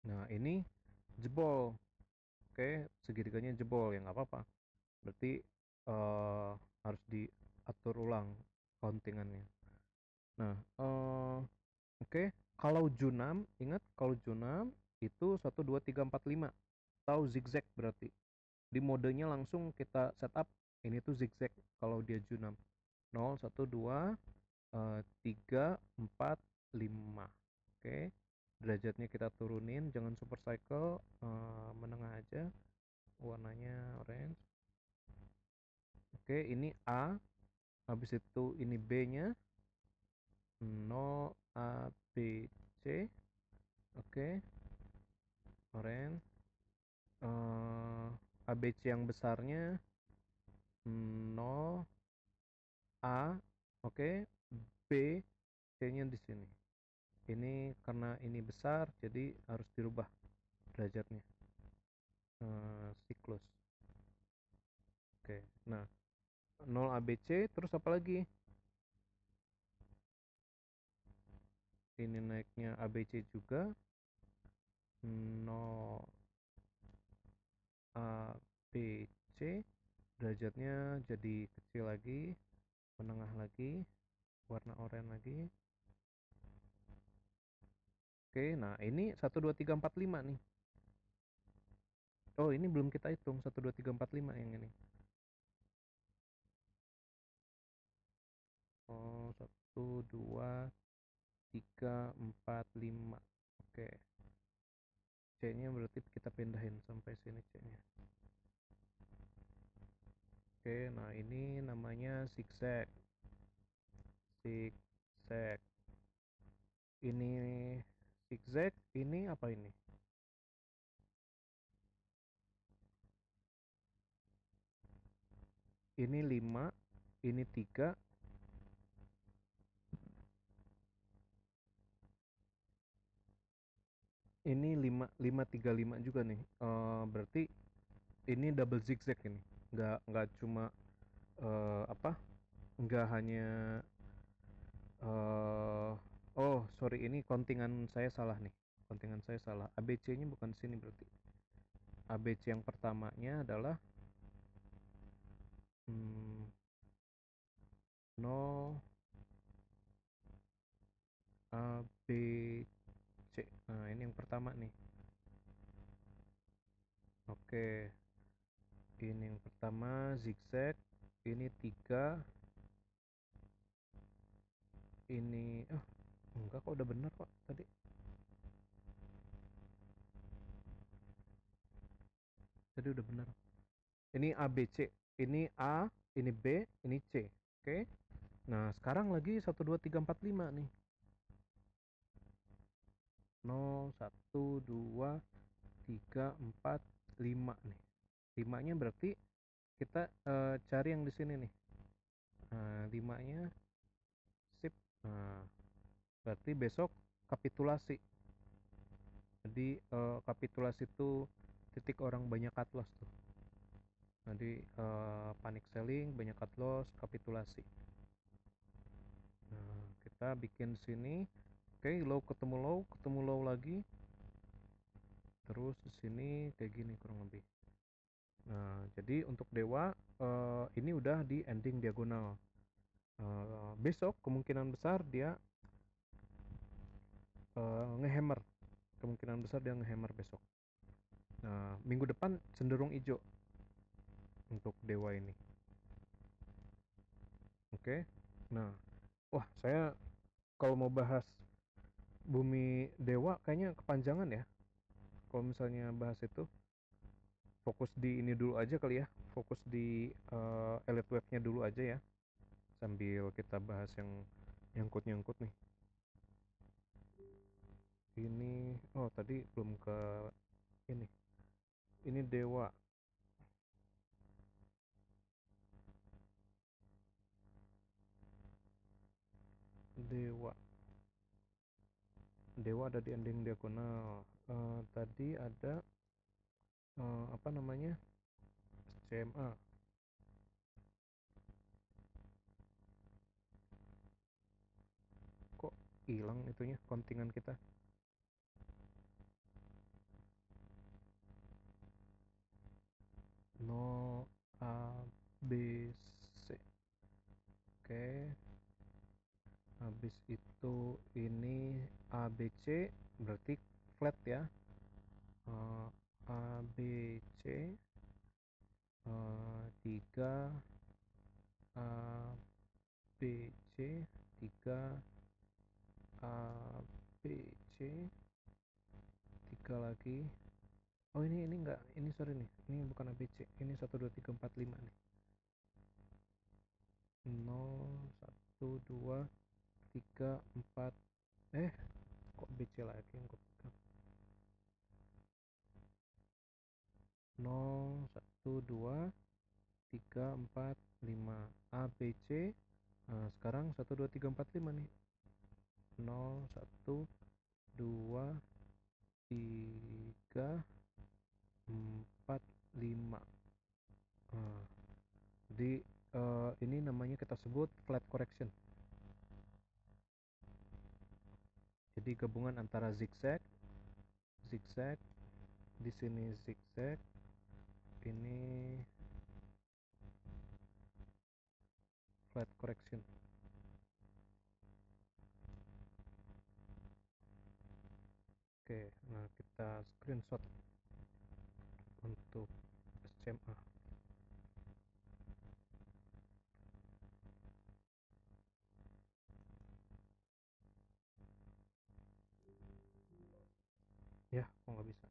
Nah, ini jebol. Oke, segitiganya jebol ya nggak apa-apa. Berarti harus diatur ulang countingannya. Nah, oke, kalau Junam, ingat kalau Junam itu 1 2 3 4 5 atau zigzag berarti. Di modenya langsung kita setup ini tuh zigzag kalau dia Junam. 0 1 2 3 4 5. Oke. Derajatnya kita turunin, jangan super cycle, menengah aja. Warnanya orange. Oke, ini A. Habis itu ini B-nya 0 A B C. Oke, orange. ABC yang besarnya 0 A. Oke, B C-nya di sini. Ini karena ini besar jadi harus dirubah derajatnya. Siklus. Oke, nah 0 ABC terus apa lagi? Ini naiknya ABC juga 0 ABC, derajatnya jadi kecil lagi, menengah lagi, warna oranye lagi. Oke, nah ini 1 2 3 4 5 nih. Oh, ini belum kita hitung 1 2 3 4 5 yang ini. Oh, 1 1, 2, 3, 4, 5. Oke, C nya berarti kita pindahin sampai sini C nya. Oke, nah ini namanya zigzag. Zigzag. Ini zigzag, ini apa ini? Ini 5, ini 3. Ini 5, 5, 3, 5 juga nih. Berarti ini double zigzag ini. Nggak cuma apa? Nggak hanya oh sorry, ini kontingan saya salah nih. Kontingan saya salah. ABC-nya bukan sini berarti. ABC yang pertamanya adalah 0 A B C. Nah, ini yang pertama nih. Oke. Ini yang pertama zigzag. Ini 3. Ini enggak kok, udah benar kok tadi. Tadi udah benar. Ini A B C. Ini A, ini B, ini C. Oke. Nah, sekarang lagi 1 2 3 4 5 nih. 0 1 2 3 4 5 nih. 5-nya berarti kita cari yang di sini nih. Nah, 5-nya sip. Nah, berarti besok kapitulasi. Jadi kapitulasi itu titik orang banyak cut loss tuh. Jadi panic selling, banyak cut loss, kapitulasi. Nah, kita bikin sini. Oke, low ketemu low lagi. Terus di sini kayak gini kurang lebih. Nah, jadi untuk dewa ini udah di ending diagonal. Besok kemungkinan besar dia ngehammer. Kemungkinan besar dia ngehammer besok. Nah, minggu depan cenderung hijau untuk dewa ini. Oke. Nah, wah, saya kalau mau bahas bumi dewa kayaknya kepanjangan ya. Kalau misalnya bahas itu, fokus di ini dulu aja kali ya. Fokus di elite wave-nya dulu aja ya. Sambil kita bahas yang nyangkut-nyangkut nih. Ini, oh tadi belum ke ini. Ini dewa. Dewa. Dewa ada di ending diagonal. Tadi ada apa namanya? CMA. Kok hilang itunya kontingan kita? No A B C. Oke. Habis itu ini A B C berarti flat ya. A B C 3 A B C 3 A B C 3 lagi. Oh, ini enggak, ini sorry nih, ini bukan A B C, ini 1 2 3 4 5 nih. 0 1 2 3 4 kok B C lagi yang gue pegang. 0 1 2 3 4 5 A B C. Nah, sekarang 1 2 3 4 5 nih. 0 1 2 3 4 5. Nah, jadi ini namanya kita sebut flat correction. Jadi gabungan antara zigzag, di sini zigzag, ini flat correction. Oke, nah kita screenshot untuk SMA. Ya, kok nggak bisa?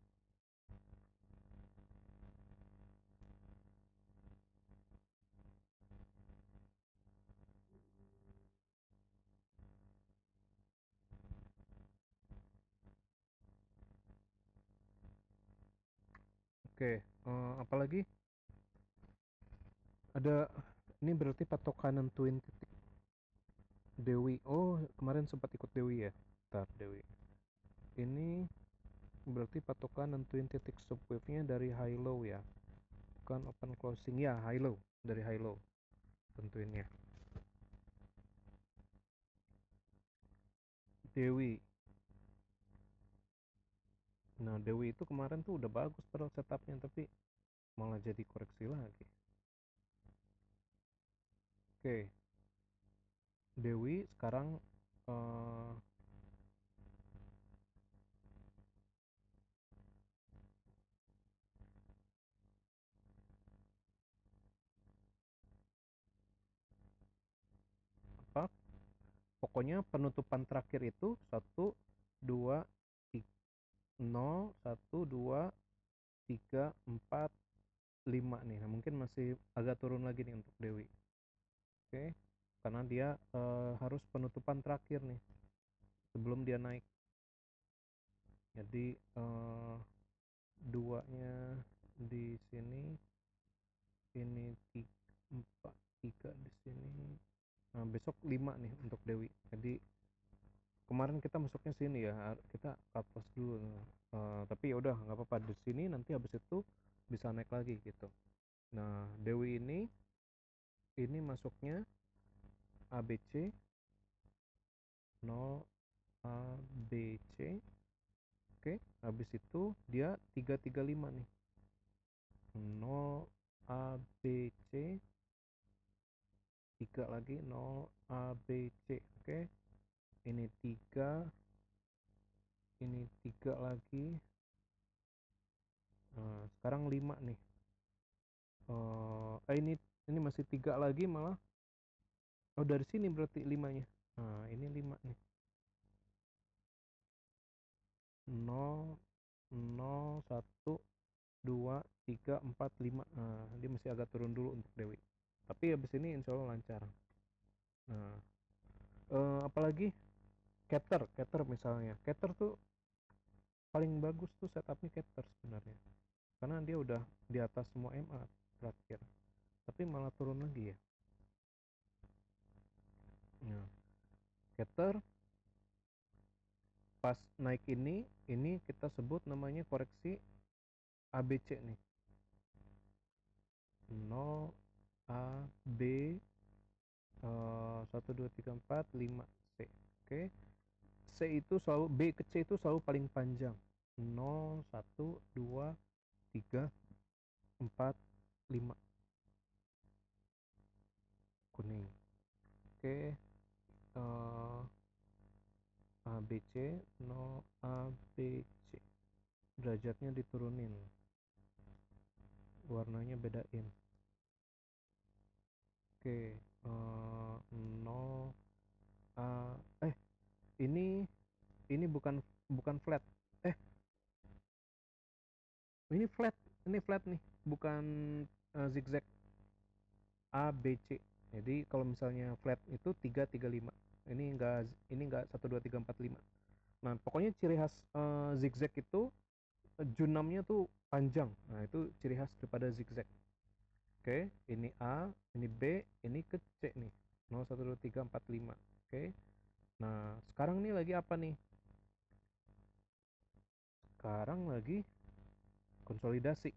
Oke, apalagi ada, ini berarti patokan nentuin titik Dewi. Oh, kemarin sempat ikut Dewi ya. Bentar, Dewi. Ini berarti patokan nentuin titik subwave-nya dari high low ya. Bukan open closing ya, high low. Dari high low tentuinnya. Dewi. Nah, Dewi itu kemarin tuh udah bagus padahal setupnya, tapi malah jadi koreksi lagi. Oke, Dewi sekarang eh, apa? Pokoknya penutupan terakhir itu 1 2 0 1 2 3 4 5 nih. Nah, mungkin masih agak turun lagi nih untuk Dewi. Oke, karena dia harus penutupan terakhir nih sebelum dia naik. Jadi duanya di sini, ini 4 3 di sini. Nah, besok 5 nih untuk Dewi. Jadi kemarin kita masuknya sini ya, kita cut loss dulu. Tapi ya udah nggak apa-apa di sini, nanti habis itu bisa naik lagi gitu. Nah, Dewi ini masuknya ABC 0 ABC. Oke, habis itu dia 335 nih. 0 ABC, 3 lagi 0 ABC. Oke. Ini 3, ini 3 lagi. Nah, sekarang 5 nih. Ini masih 3 lagi malah. Oh, dari sini berarti 5-nya. Nah, ini 5 nih. 0 0 1 2 3 4 5. Nah, dia masih agak turun dulu untuk Dewi. Tapi habis ini insya Allah lancar. Nah, apalagi Cater misalnya. Cater tuh paling bagus tuh setupnya Cater sebenarnya. Karena dia udah di atas semua MA terakhir. Tapi malah turun lagi ya. Nah, Cater pas naik ini kita sebut namanya koreksi ABC nih. 0 A B 1 2 3 4 5 C. Oke. C itu selalu, B ke C itu selalu paling panjang. 0 1 2 3 4 5 kuning. Oke. ABC 0 ABC. Derajatnya diturunin. Warnanya bedain. Oke. 0 A ini bukan bukan flat. Eh, ini flat. Ini flat nih, bukan zigzag. A B C. Jadi kalau misalnya flat itu 3 3 5. Ini enggak 1 2 3 4 5. Nah, pokoknya ciri khas zigzag itu junamnya tuh panjang. Nah, itu ciri khas daripada zigzag. Oke, ini A, ini B, ini ke C nih. 0 1 2 3 4 5. Oke. Nah, sekarang nih lagi apa nih? Sekarang lagi konsolidasi.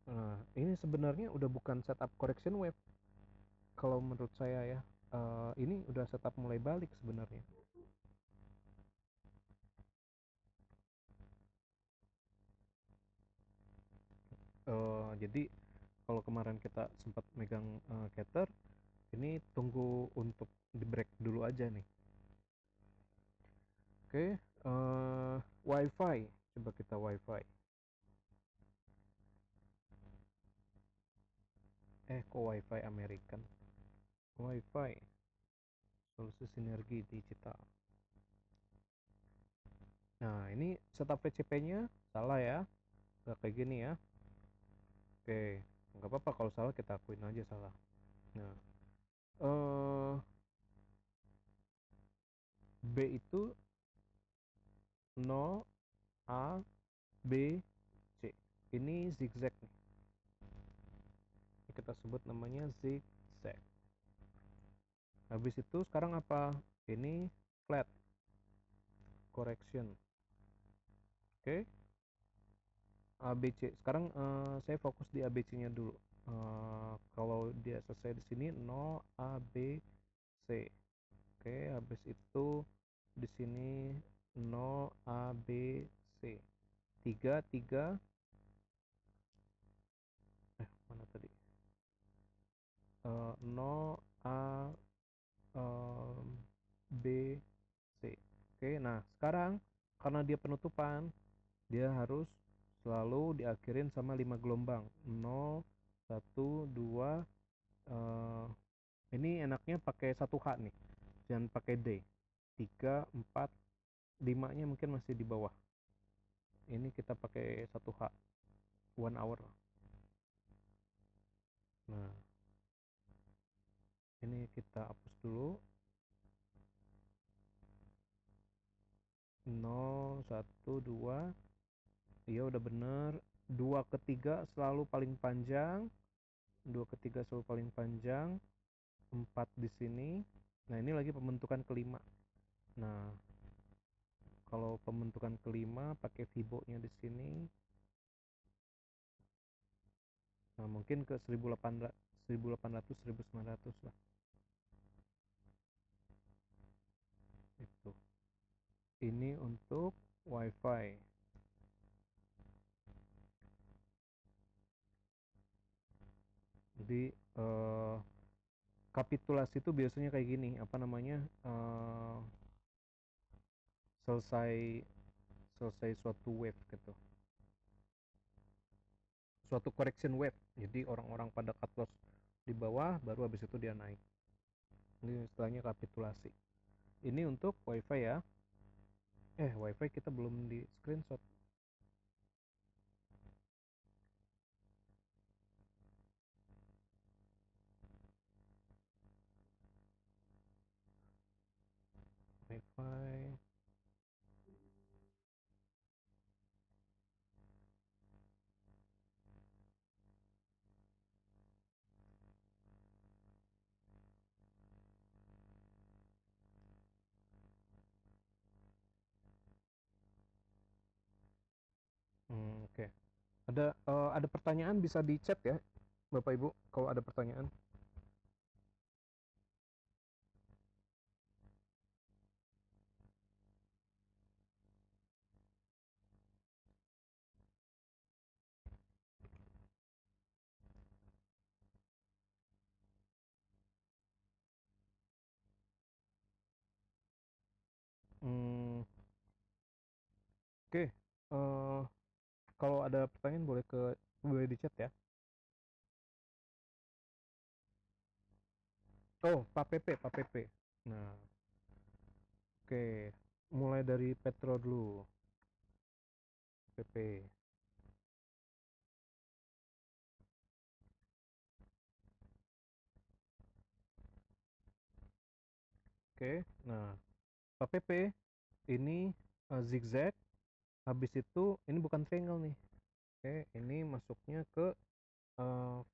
Nah, ini sebenarnya udah bukan setup correction wave kalau menurut saya ya. Ini udah setup mulai balik sebenarnya. Jadi kalau kemarin kita sempat megang Cater, ini tunggu untuk di break dulu aja nih. Oke, WiFi, coba kita WiFi. Kok WiFi American? WiFi, solusi sinergi digital. Nah, ini setup VCP-nya salah ya. Nggak kayak gini ya. Oke, nggak apa-apa kalau salah kita akuin aja salah. Nah, eh B itu 0 A B C. Ini zigzag nih. Ini kita sebut namanya zigzag. Habis itu sekarang apa? Ini flat correction. Oke. ABC. Sekarang saya fokus di ABC-nya dulu. Kalau dia selesai di sini 0 A B C. Oke, habis itu di sini 0 A B C. 3 3 mana tadi? 0 A B C. Oke, nah sekarang karena dia penutupan, dia harus selalu diakhirin sama 5 gelombang. 0 1 2 ini enaknya pakai 1H nih. Jangan pakai D. 3 4 5-nya mungkin masih di bawah. Ini kita pakai 1H. 1 hour. Nah, ini kita hapus dulu. 0 1 2. Iya udah bener. 2 ke 3 selalu paling panjang. 2 ke 3 selalu paling panjang. 4 di sini. Nah, ini lagi pembentukan kelima. Nah, kalau pembentukan kelima pakai Fibo-nya di sini. Nah, mungkin ke 1800 1900 lah. Itu. Ini untuk WiFi. Jadi kapitulasi itu biasanya kayak gini, apa namanya? Selesai selesai suatu wave gitu. Suatu correction wave. Jadi orang-orang pada cut loss di bawah baru habis itu dia naik. Ini istilahnya kapitulasi. Ini untuk WiFi ya. WiFi kita belum di screenshot. WiFi. Oke. Ada pertanyaan bisa di chat ya, Bapak Ibu, kalau ada pertanyaan. Hmm, oke. Kalau ada pertanyaan boleh di chat ya. Oh, Pak PP, Pak PP. Nah, oke. Mulai dari Petro dulu. PP. Oke. Nah, Pak PP ini zigzag. Habis itu ini bukan triangle nih. Oke, ini masuknya ke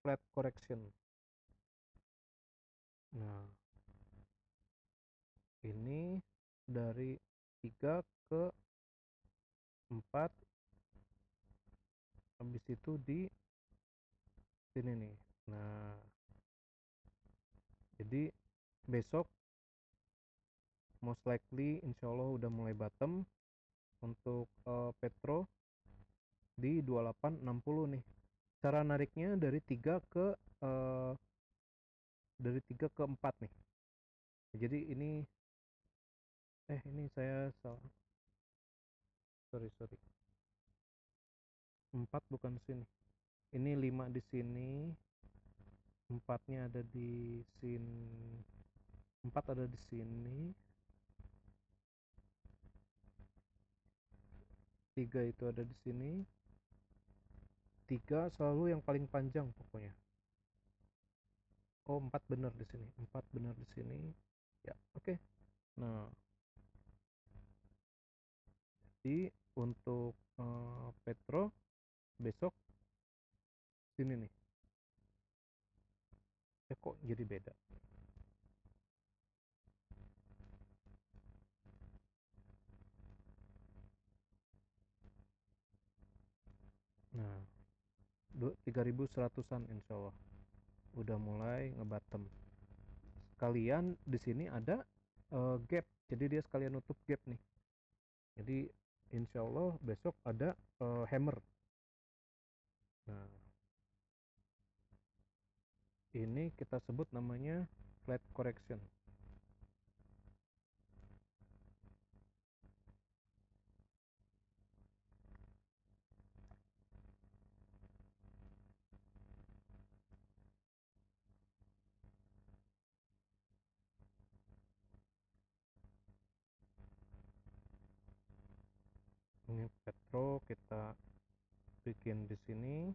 flat correction. Nah, ini dari 3 ke 4, habis itu di sini nih. Nah, jadi besok most likely insya Allah udah mulai bottom untuk Petro di 2860 nih. Cara nariknya dari 3 ke 4 nih. Jadi ini saya salah. Sorry. 4 bukan di sini. Ini 5 di sini. 4-nya ada di sini. 4 ada di sini. 3 itu ada di sini. 3 selalu yang paling panjang pokoknya. Oh, 4 benar di sini. 4 benar di sini. Ya, oke. Nah, jadi untuk Petro besok sini nih. Kok jadi beda? Nah, 3.100-an insya Allah. Udah mulai ngebatem. Sekalian di sini ada gap. Jadi dia sekalian nutup gap nih. Jadi insya Allah besok ada hammer. Nah, ini kita sebut namanya flat correction. Ini Petro kita bikin di sini.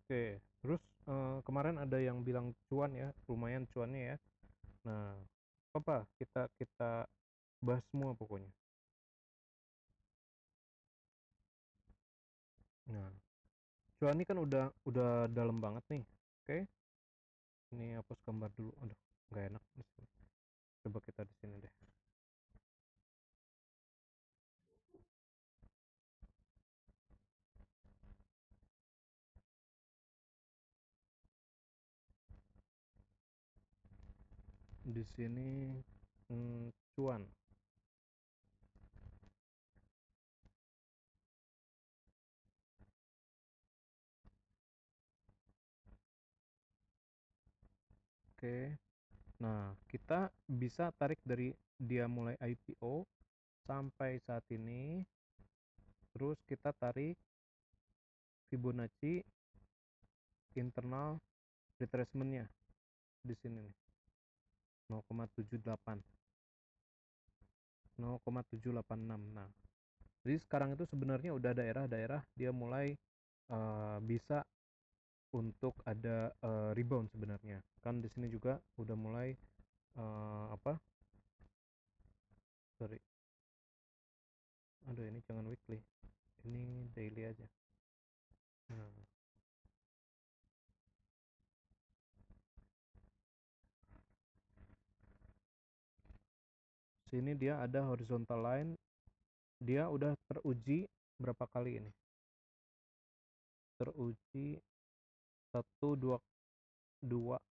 Oke, terus kemarin ada yang bilang cuan ya, lumayan cuannya ya. Nah, apa kita kita bahas semua pokoknya. Nah, cuan ini kan udah dalam banget nih. Oke, ini hapus gambar dulu. Aduh, nggak enak di sini. Coba kita di sini deh. Di sini cuan. Oke. Nah, kita bisa tarik dari dia mulai IPO sampai saat ini. Terus kita tarik Fibonacci internal retracement-nya di sini nih. 0,78. 0,786. Nah, jadi sekarang itu sebenarnya udah daerah-daerah dia mulai bisa untuk ada rebound sebenarnya. Kan di sini juga udah mulai apa? Sorry. Aduh, ini jangan weekly. Ini daily aja. Nah, sini dia ada horizontal line. Dia udah teruji berapa kali ini? Teruji 1 2 2.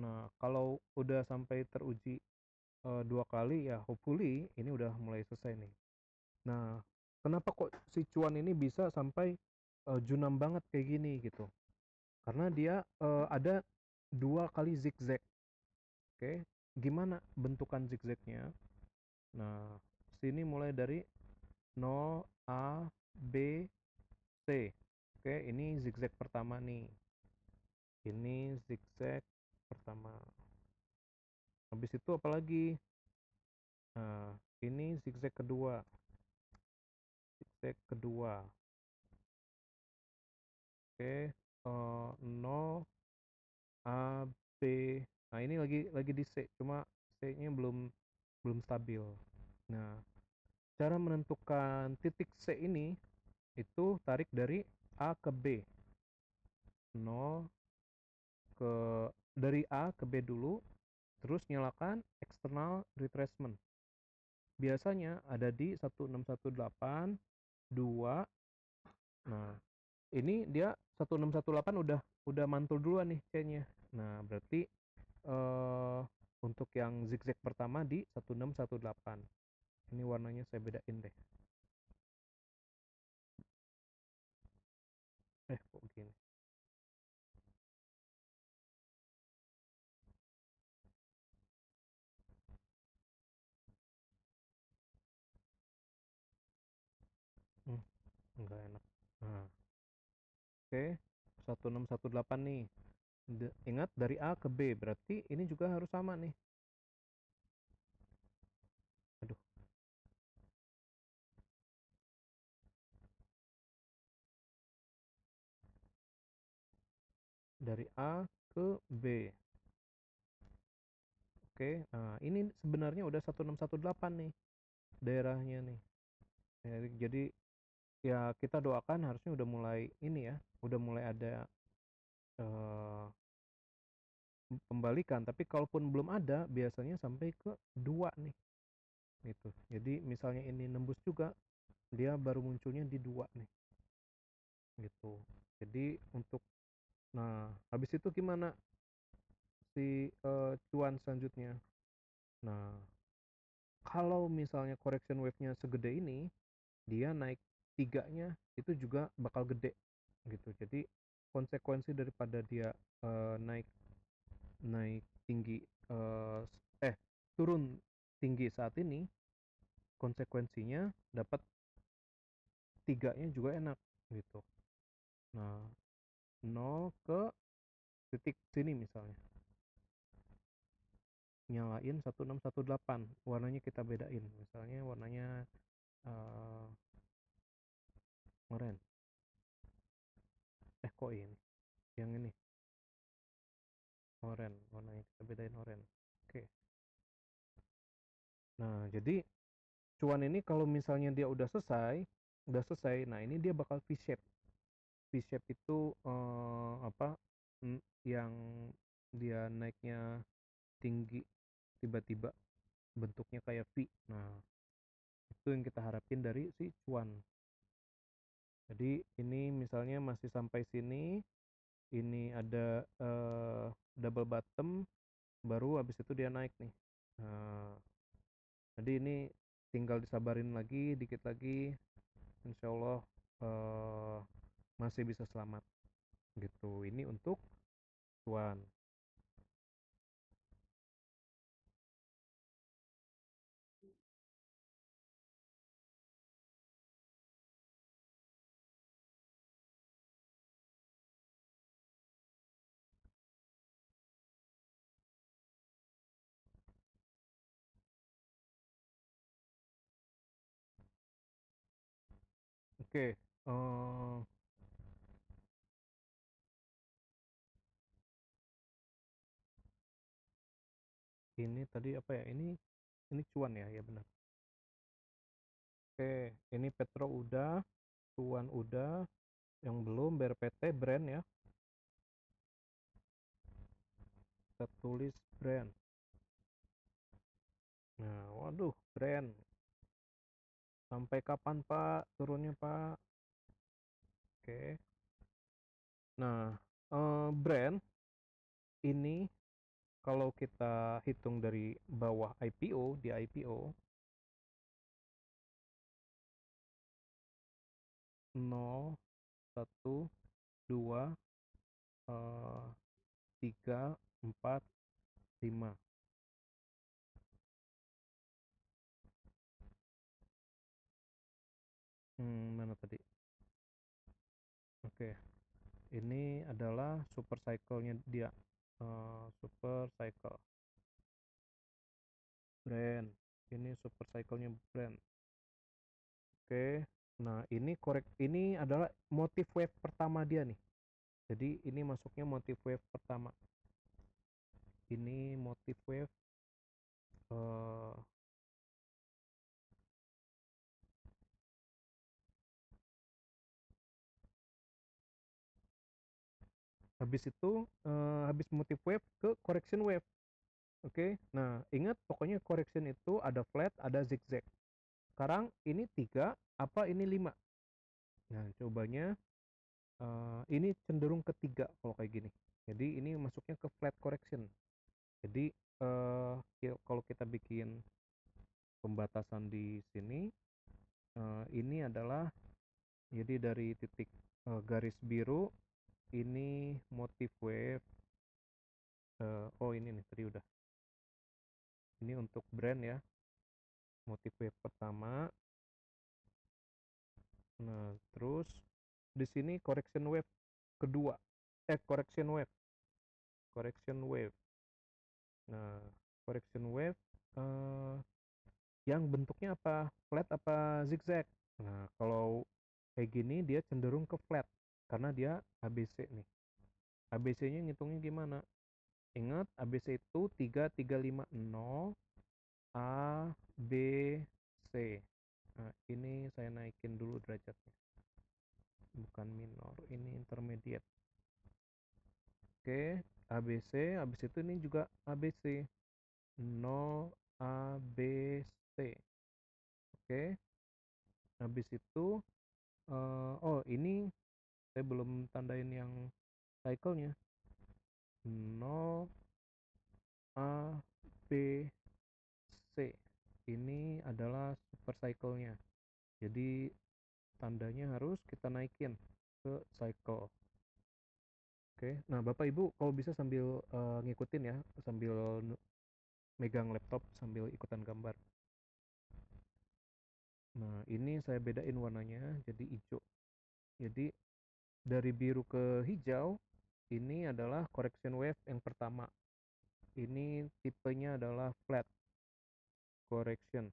Nah, kalau udah sampai teruji 2 kali ya hopefully ini udah mulai selesai nih. Nah, kenapa kok si cuan ini bisa sampai junam banget kayak gini gitu? Karena dia ada 2 kali zigzag. Oke, gimana bentukan zigzagnya? Nah, sini mulai dari 0 A B C. Oke, ini zigzag pertama nih. Ini zigzag pertama. Habis itu apa lagi? Nah, ini zigzag kedua. Zigzag kedua. Oke, 0 A B. Nah, ini lagi di C, cuma C-nya belum stabil. Nah, cara menentukan titik C ini itu tarik dari A ke B. 0 ke dari A ke B dulu, terus nyalakan external retracement. Biasanya ada di 1618 2. Nah, ini dia 1618 udah mantul duluan nih C-nya. Nah, berarti untuk yang zigzag pertama di 1618. Ini warnanya saya bedain deh. Oke, 1618 nih. Ingat dari A ke B, berarti ini juga harus sama nih. Aduh, dari A ke B. Oke, nah ini sebenarnya udah 1618 nih daerahnya nih. Jadi ya kita doakan harusnya udah mulai ini ya, udah mulai ada eh, pembalikan. Tapi kalaupun belum ada, biasanya sampai ke 2 nih, gitu. Jadi misalnya ini nembus juga, dia baru munculnya di 2 nih, gitu. Jadi untuk, nah habis itu gimana si cuan selanjutnya? Nah, kalau misalnya correction wave-nya segede ini, dia naik tiganya itu juga bakal gede, gitu. Jadi konsekuensi daripada dia naik naik tinggi, eh, turun tinggi saat ini, konsekuensinya dapat tiganya juga enak, gitu. Nah, 0 ke titik sini misalnya, nyalain 1618, warnanya kita bedain, misalnya warnanya eh, oranye. Kok ini yang ini oranye, warnanya kita bedain oranye. Oke. Nah, jadi cuan ini kalau misalnya dia udah selesai, nah ini dia bakal V-shape. V-shape itu apa? Yang dia naiknya tinggi tiba-tiba bentuknya kayak V. Nah, itu yang kita harapin dari si cuan. Jadi ini misalnya masih sampai sini, ini ada double bottom, baru habis itu dia naik nih. Nah, jadi ini tinggal disabarin lagi, dikit lagi, insya Allah eh, masih bisa selamat, gitu. Ini untuk cuan. Oke, ini tadi apa ya? Ini cuan ya, ya benar. Oke, ini Petro udah, cuan udah, yang belum BRPT brand ya. Kita tulis brand. Nah, waduh, brand. Sampai kapan Pak turunnya Pak? Oke. Nah, brand ini kalau kita hitung dari bawah IPO, di IPO 0, 1, 2, 3, 4, 5. Mana tadi? Oke, ini adalah super cycle-nya dia. Super cycle brand. Ini super cycle-nya brand. Oke. Nah, ini adalah motif wave pertama dia nih. Jadi ini masuknya motif wave pertama. Ini motif wave eh, habis itu habis motif wave ke correction wave. Oke. Nah, ingat pokoknya correction itu ada flat, ada zigzag. Sekarang ini 3, apa ini 5? Nah, cobanya ini cenderung ke 3 kalau kayak gini. Jadi ini masuknya ke flat correction. Jadi kalau kita bikin pembatasan di sini, ini adalah jadi dari titik garis biru, ini motif wave. Oh ini nih tadi udah. Ini untuk brand ya, motif wave pertama. Nah terus di sini correction wave. kedua, correction wave. Nah, correction wave eh, yang bentuknya apa? Flat apa zigzag? Nah, kalau kayak gini dia cenderung ke flat karena dia ABC nih. ABC-nya ngitungnya gimana? Ingat ABC itu 3350 A B C. Nah, ini saya naikin dulu derajatnya. Bukan minor, ini intermediate. Oke, ABC, habis itu ini juga ABC. 0 A B C. Oke, habis itu oh ini saya belum tandain yang cycle-nya. 0 A B C. Ini adalah super cycle-nya. Jadi tandanya harus kita naikin ke cycle. Oke, nah Bapak Ibu kalau bisa sambil ngikutin ya, sambil megang laptop sambil ikutan gambar. Nah, ini saya bedain warnanya jadi hijau. Jadi dari biru ke hijau, ini adalah correction wave yang pertama. Ini tipenya adalah flat correction.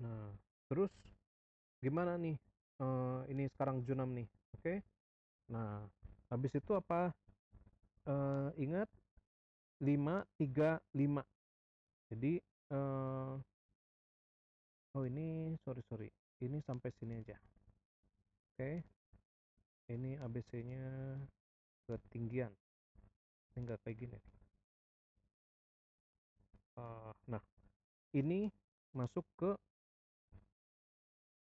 Nah, terus gimana nih? Ini sekarang Junam nih, oke? Nah, habis itu apa? Ingat 5 3 5. Jadi, oh ini sorry, ini sampai sini aja, oke? Ini ABC-nya ketinggian, ini nggak kayak gini. Nah, ini masuk ke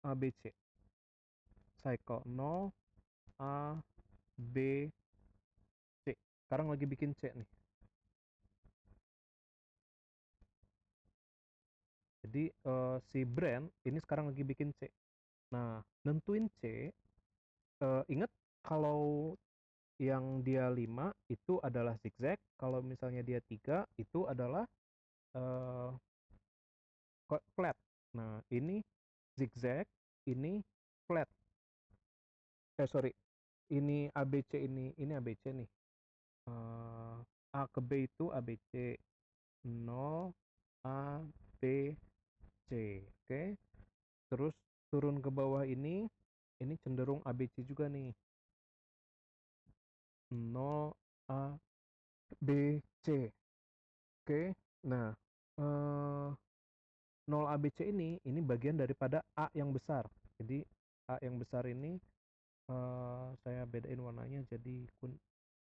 ABC, cycle 0 A B C. Sekarang lagi bikin C nih. Jadi si brand ini sekarang lagi bikin C. Nah, nentuin C, ingat kalau yang dia 5 itu adalah zigzag, kalau misalnya dia 3 itu adalah eh, flat. Nah, ini zigzag, ini flat. Sorry, ini ABC, ini ABC nih. A ke B itu ABC, 0 A B C. Oke. Terus turun ke bawah ini cenderung ABC juga nih. 0 A B C. Oke. Nah, 0 ABC ini bagian daripada A yang besar. Jadi A yang besar ini saya bedain warnanya jadi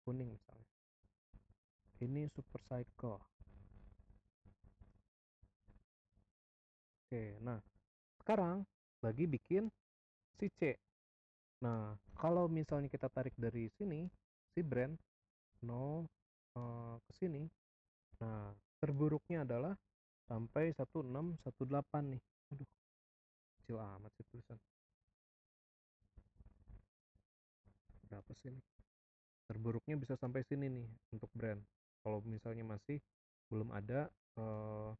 kuning misalnya. Ini super cycle. Oke, nah sekarang lagi bikin si C. Nah, kalau misalnya kita tarik dari sini, si brand 0 ke sini. Nah, terburuknya adalah sampai 1618 nih. Aduh, kecil amat sih tulisan. Berapa sih nih? Terburuknya bisa sampai sini nih untuk brand. Kalau misalnya masih belum ada eh,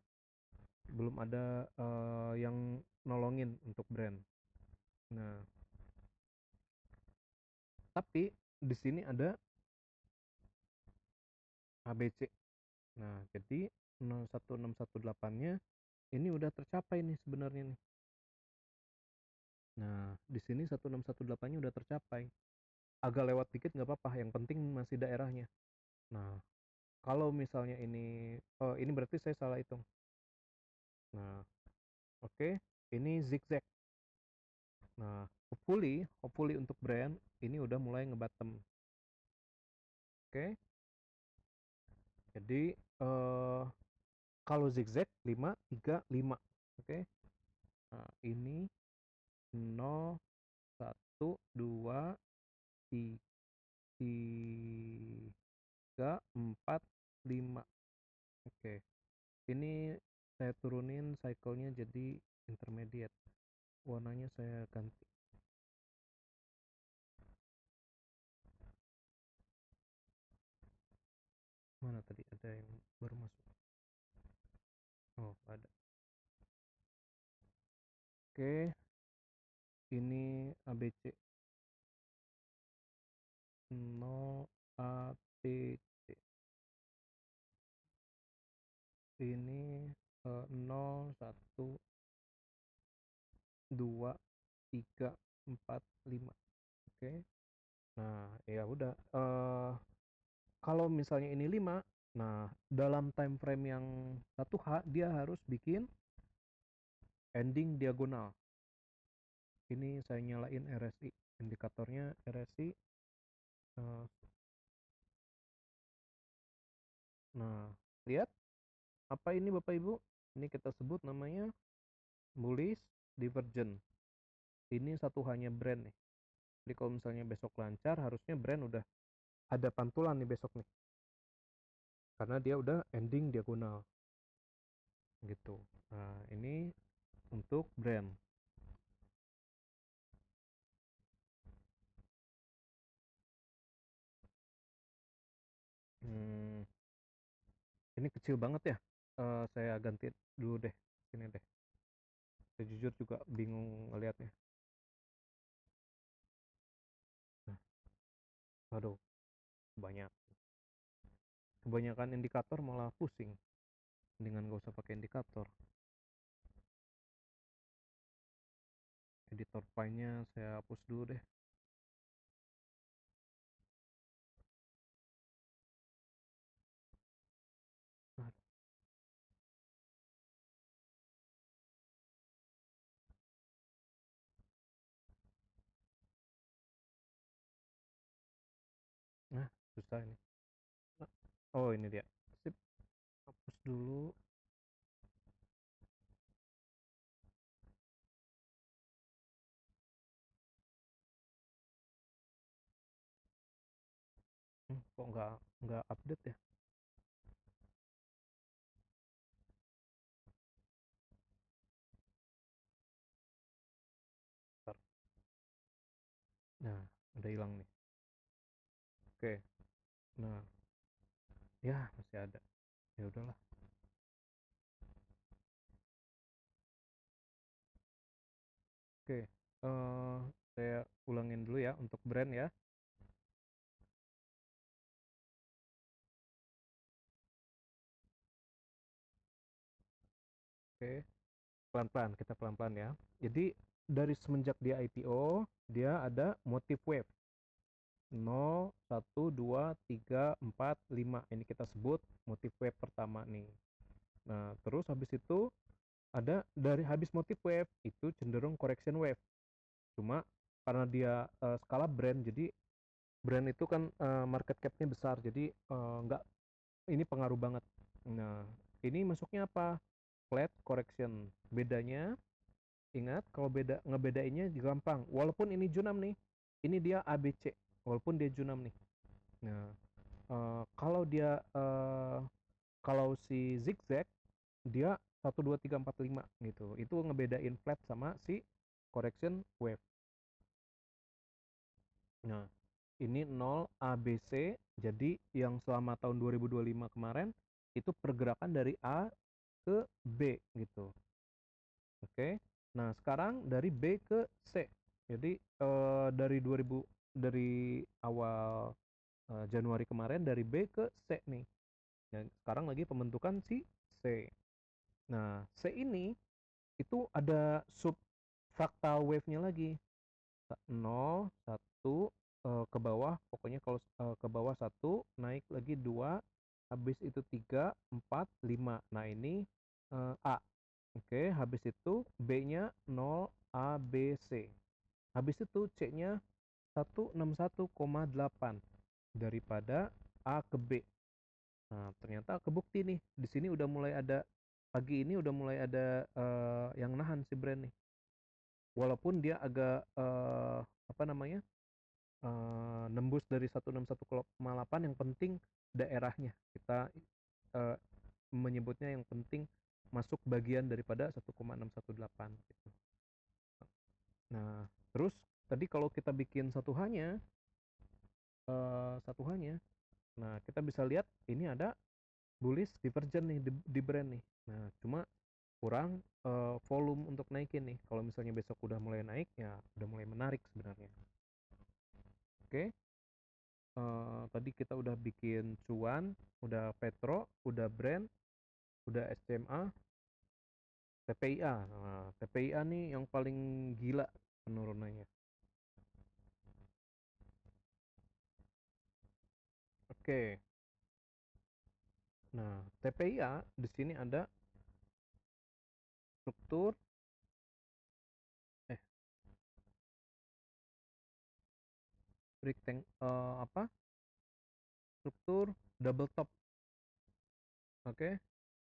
yang nolongin untuk brand. Nah, tapi di sini ada ABC. Nah, jadi 01618-nya ini udah tercapai nih sebenarnya nih. Nah, di sini 1618-nya udah tercapai. Agak lewat dikit nggak apa-apa, yang penting masih daerahnya. Nah, kalau misalnya ini berarti saya salah hitung. Nah, oke, ini zigzag. Nah, hopefully untuk brand ini udah mulai ngebottom. Oke. Jadi kalau zigzag 5 3 5. Oke. Nah, ini 0 1 2 3 4 5. Oke. Ini saya turunin cycle-nya jadi intermediate. Warnanya saya ganti. Mana tadi ada yang baru masuk? Oh, ada. Oke. ini ABC 0 ABC, ini 0 1 2 3 4 5. Oke. Nah, ya udah, kalau misalnya ini 5, nah dalam time frame yang 1H dia harus bikin ending diagonal. Ini saya nyalain RSI, indikatornya RSI. eh, Nah, lihat apa ini Bapak Ibu? Ini kita sebut namanya bullish divergence. Ini satu hanya brand nih. Jadi kalau misalnya besok lancar, harusnya brand udah ada pantulan nih besok nih. Karena dia udah ending diagonal gitu. Nah, ini untuk brand. Hmm, ini kecil banget ya. Saya ganti dulu deh. Ini deh. Saya jujur juga bingung ngelihatnya. Nah, aduh, banyak. Kebanyakan indikator malah pusing. Dengan gak usah pakai indikator. Editor file-nya saya hapus dulu deh. Nah, susah ini. Oh, ini dia. Sip, hapus dulu. Kok nggak update ya? Bentar. Nah, udah hilang nih. Oke. Nah, ya masih ada. Ya udahlah. Oke. Saya ulangin dulu ya untuk brand ya. Oke. Pelan-pelan, kita pelan-pelan ya. Jadi dari semenjak dia IPO, dia ada motif wave 0, 1, 2, 3, 4, 5. Ini kita sebut motif wave pertama nih. Nah, terus habis itu ada dari habis motif wave itu cenderung correction wave. Cuma karena dia skala brand, jadi brand itu kan market cap-nya besar, jadi nggak, ini pengaruh banget. Nah, ini masuknya apa? Flat correction. Bedanya, ingat kalau ngebedainnya gampang. Walaupun ini Junam nih, ini dia ABC. Walaupun dia Junam nih. Nah, kalau dia kalau si zigzag dia 1 2 3 4 5 gitu. Itu ngebedain flat sama si correction wave. Nah, ini 0 ABC, jadi yang selama tahun 2025 kemarin itu pergerakan dari A ke B gitu. Oke. Nah, sekarang dari B ke C. Jadi dari 2000, dari awal Januari kemarin dari B ke C nih. Dan sekarang lagi pembentukan si C. Nah, C ini itu ada sub fractal wave-nya lagi. 0 1 ke bawah, pokoknya kalau ke bawah 1 naik lagi 2, habis itu 3 4 5. Nah, ini A. Oke, habis itu B-nya 0 A B C. Habis itu C-nya 161,8 daripada A ke B. Nah, ternyata kebukti nih. Di sini udah mulai ada, pagi ini udah mulai ada yang nahan si brand nih. Walaupun dia agak apa namanya? Nembus dari 161,8, yang penting daerahnya. Kita menyebutnya yang penting masuk bagian daripada 1,618 gitu. Nah, terus tadi kalau kita bikin satu hanya, nah kita bisa lihat ini ada bullish divergence nih di brand nih. Nah, cuma kurang volume untuk naikin nih. Kalau misalnya besok udah mulai naik, ya udah mulai menarik sebenarnya. Oke, tadi kita udah bikin cuan, udah Petro, udah Brent, udah SCMA, TPIA. Nah, TPIA nih yang paling gila penurunannya. Oke. Nah, TPIA di sini ada struktur eh apa? Struktur double top. Oke.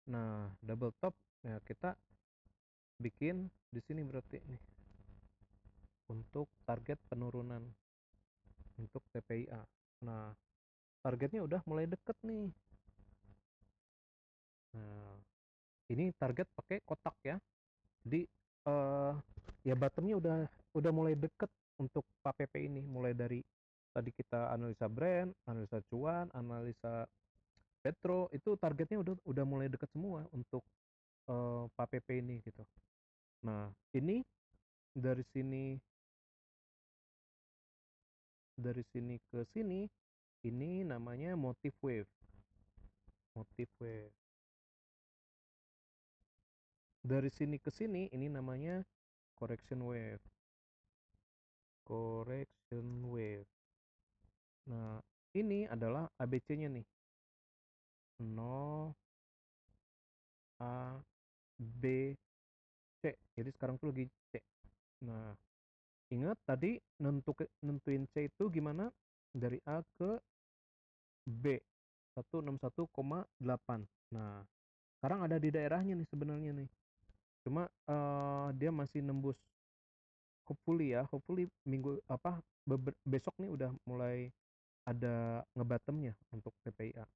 Nah, double top ya kita bikin di sini berarti nih untuk target penurunan untuk TPIA. Nah, targetnya udah mulai deket nih. Nah, ini target pakai kotak ya. Jadi ya bottomnya udah mulai deket untuk PPP ini, mulai dari tadi kita analisa brand, analisa cuan, analisa petro, itu targetnya udah mulai deket semua untuk PPP ini gitu. Nah, ini dari sini ke sini ini namanya motif wave. Motif wave. Dari sini ke sini ini namanya correction wave. Correction wave. Nah, ini adalah ABC-nya nih. 0 A B C. Jadi sekarang tuh lagi C. Nah, ingat tadi nentuin C itu gimana? Dari A ke B. 161,8. Nah, sekarang ada di daerahnya nih sebenarnya nih. Cuma dia masih nembus, hopefully ya, hopefully minggu apa besok nih udah mulai ada ngebottomnya untuk TPIA.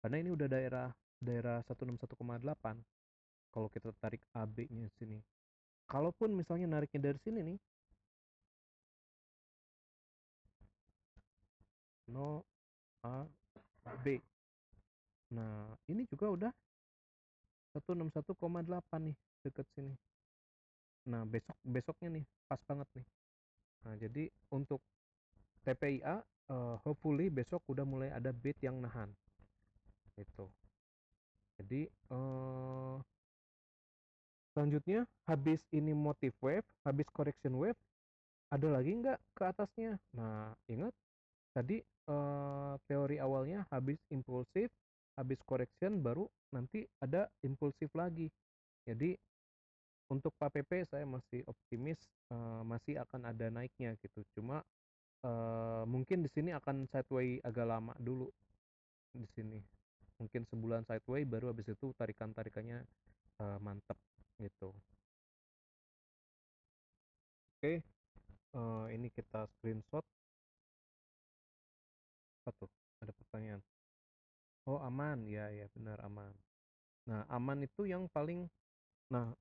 Karena ini udah daerah 161,8 kalau kita tarik AB-nya sini. Kalaupun misalnya nariknya dari sini nih 0 A B. Nah, ini juga udah 161,8 nih deket sini. Nah, besoknya nih pas banget nih. Nah, jadi untuk TPIA hopefully besok udah mulai ada bid yang nahan. Itu. Jadi selanjutnya habis ini motive wave, habis correction wave, ada lagi nggak ke atasnya? Nah, ingat tadi teori awalnya habis impulsif, habis correction baru nanti ada impulsif lagi. Jadi untuk PPP saya masih optimis masih akan ada naiknya gitu. Cuma mungkin di sini akan sideway agak lama dulu di sini. Mungkin sebulan sideway baru habis itu tarikannya mantep gitu. Oke, ini kita screenshot. Apa tuh? Ada pertanyaan. Oh, aman. Ya, ya benar aman. Nah, aman itu yang paling, nah,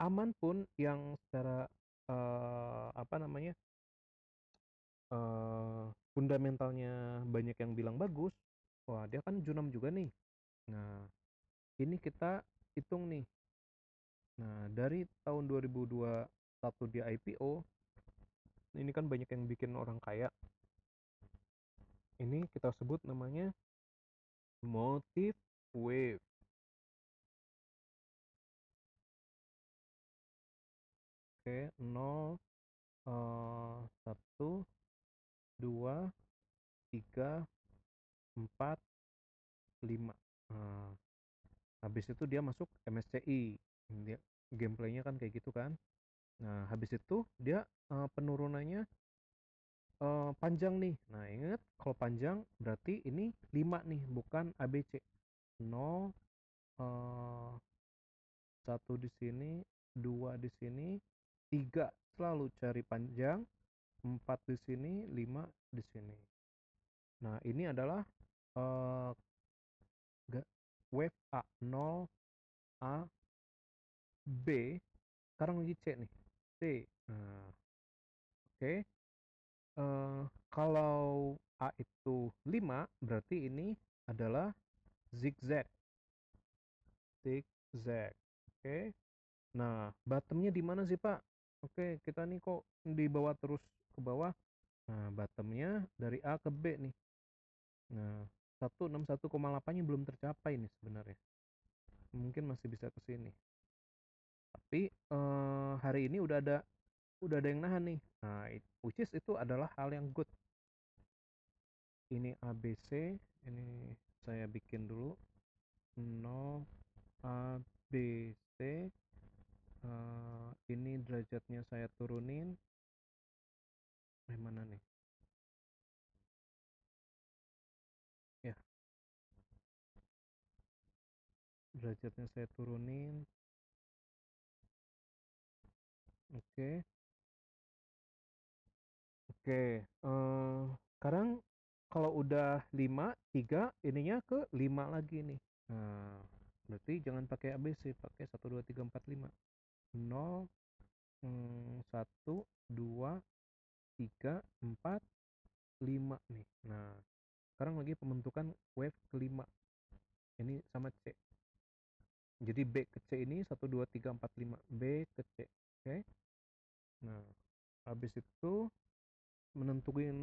aman pun yang secara apa namanya? Fundamentalnya banyak yang bilang bagus. Wah, dia kan junam juga nih. Nah, ini kita hitung nih. Nah, dari tahun 2021 dia IPO, ini kan banyak yang bikin orang kaya. Ini kita sebut namanya motive wave. Oke, 0, 1, 2, 3, 4, 5. Nah, habis itu dia masuk MSCI. Dia gameplaynya kan kayak gitu kan. Nah, habis itu dia penurunannya panjang nih. Nah, ingat kalau panjang berarti ini 5 nih, bukan ABC. 0, 1 di sini, 2 di sini, 3 selalu cari panjang, 4 di sini, 5 di sini. Nah, ini adalah wave A, 0 A B, sekarang lagi C nih, C. Nah, oke. Kalau A itu 5 berarti ini adalah zigzag. Zigzag. Oke. Nah, bottomnya di mana sih Pak? Oke, kita nih kok di bawah terus ke bawah. Nah, bottomnya dari A ke B nih. Nah, 161,8-nya belum tercapai nih sebenarnya. Mungkin masih bisa ke sini. Tapi hari ini udah ada yang nahan nih. Nah, which is itu adalah hal yang good. Ini ABC, ini saya bikin dulu 0 ABC. Ini derajatnya saya turunin. Mana nih? Ya, derajatnya saya turunin. Oke. Oke, sekarang kalau udah 5 3 ininya ke 5 lagi nih. Nah, berarti jangan pakai ABC, pakai 1 2 3 4 5. 0 1 2 3 4 5 nih. Nah, sekarang lagi pembentukan wave kelima. Ini sama C. Jadi B ke C ini 1 2 3 4 5, B ke C. Oke. Nah, habis itu menentuin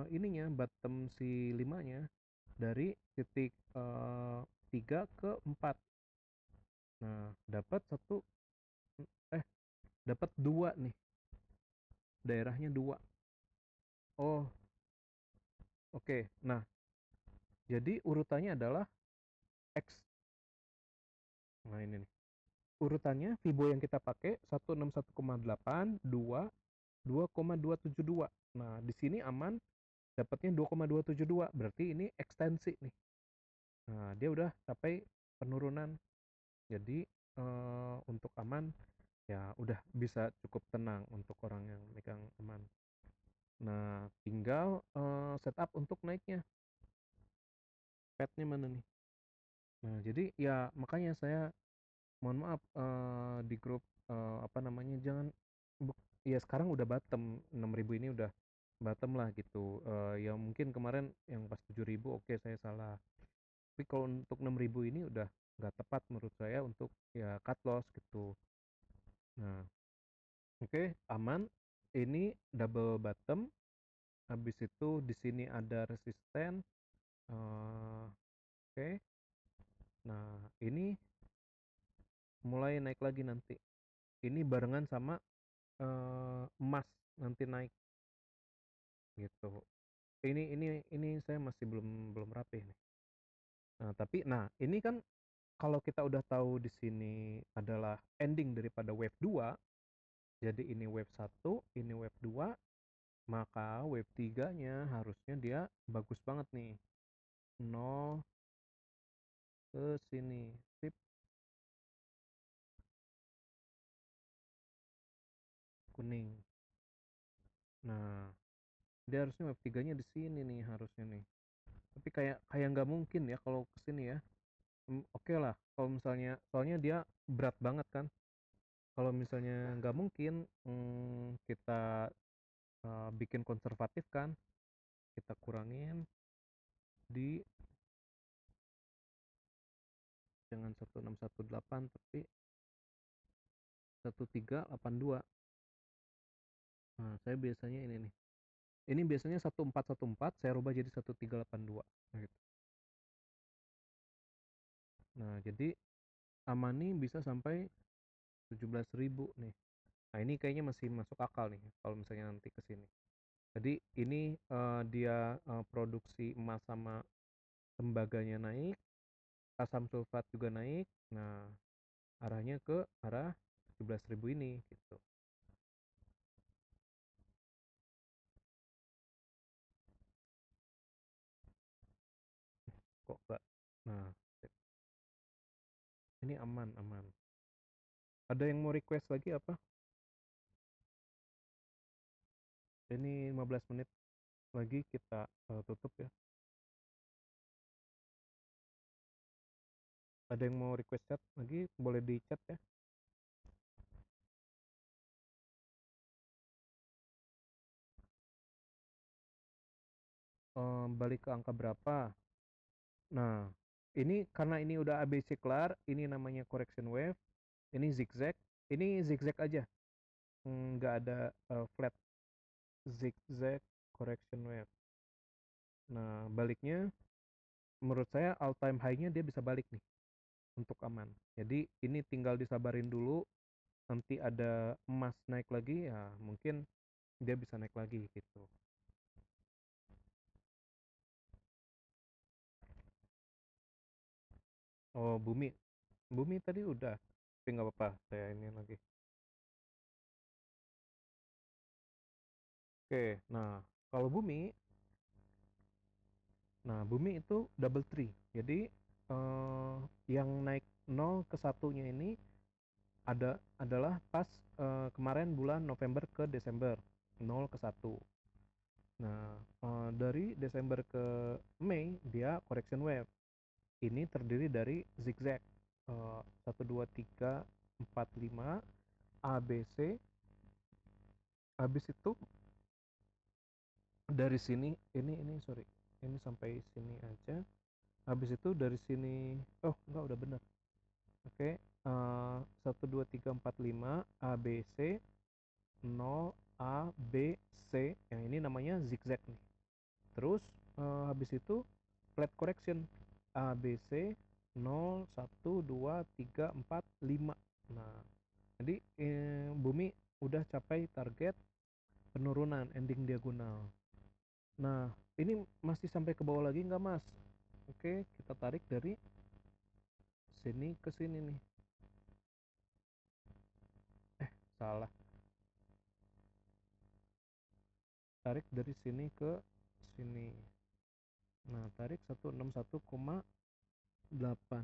ininya bottom si 5-nya dari titik 3 ke 4. Nah, dapat satu dapat 2 nih. Daerahnya 2. Oh, oke. Nah, jadi urutannya adalah X. Nah, ini nih. Urutannya Fibo yang kita pakai 161,8, 2, 2,272. Nah, di sini aman dapatnya 2,272. Berarti ini ekstensi nih. Nah, dia udah sampai penurunan. Jadi untuk aman ya udah bisa cukup tenang untuk orang yang megang aman. Nah, tinggal setup untuk naiknya. Padnya mana nih? Nah, jadi ya makanya saya mohon maaf di grup apa namanya jangan ya sekarang udah bottom 6.000 ini udah bottom lah gitu. Ya mungkin kemarin yang pas 7.000 oke saya salah. Tapi kalau untuk 6.000 ini udah nggak tepat menurut saya untuk ya cut loss gitu. Nah, oke, aman. Ini double bottom. Habis itu di sini ada resisten. Oke. Nah, ini mulai naik lagi nanti. Ini barengan sama emas nanti naik gitu. Ini saya masih belum belum rapih nih. Nah, tapi ini kan kalau kita udah tahu di sini adalah ending daripada wave 2, jadi ini wave 1, ini wave 2, maka wave 3-nya harusnya dia bagus banget nih. 0 ke sini. Sip, kuning. Nah, dia harusnya wave 3-nya di sini nih harusnya nih. Tapi kayak kayak nggak mungkin ya kalau ke sini ya. Oke lah, kalau misalnya soalnya dia berat banget kan. Kalau misalnya nggak mungkin kita bikin konservatif kan, kita kurangin di jangan 1618 tapi 1382. Nah, saya biasanya ini nih. Ini biasanya 1414 saya rubah jadi 1382 gitu. Nah, jadi Amani bisa sampai 17.000 nih. Nah, ini kayaknya masih masuk akal nih kalau misalnya nanti ke sini. Jadi ini dia produksi emas sama tembaganya naik, asam sulfat juga naik. Nah, arahnya ke arah 17.000 ini gitu. Kok enggak? Nah, ini aman, aman. Ada yang mau request lagi apa? Ini 15 menit lagi kita tutup ya. Ada yang mau request chat lagi? Boleh di chat ya. Balik ke angka berapa? Nah, ini karena ini udah ABC kelar, ini namanya correction wave. Ini zigzag, ini zigzag aja, nggak ada flat, zigzag correction wave. Nah, baliknya menurut saya all time high-nya dia bisa balik nih untuk aman. Jadi ini tinggal disabarin dulu, nanti ada emas naik lagi ya mungkin dia bisa naik lagi gitu. Oh, bumi. Bumi tadi udah. Tapi nggak apa-apa, saya ini lagi. Oke, kalau bumi, bumi itu double tree. Jadi yang naik 0 ke 1-nya ini adalah pas kemarin bulan November ke Desember 0 ke 1. Nah, dari Desember ke Mei dia correction wave. Ini terdiri dari zigzag 1 2 3 4 5 A B C. Habis itu dari sini ini sorry. Ini sampai sini aja. Habis itu dari sini, oh enggak, udah bener. Oke, 1 2 3 4 5 A B C 0 A B C. Yang ini namanya zigzag nih. Terus habis itu flat correction A B C 0 1 2 3 4 5. Nah, jadi bumi udah capai target penurunan ending diagonal. Nah, ini masih sampai ke bawah lagi nggak, Mas? Oke, kita tarik dari sini ke sini nih. Salah. Tarik dari sini ke sini. Nah, tarik 161,8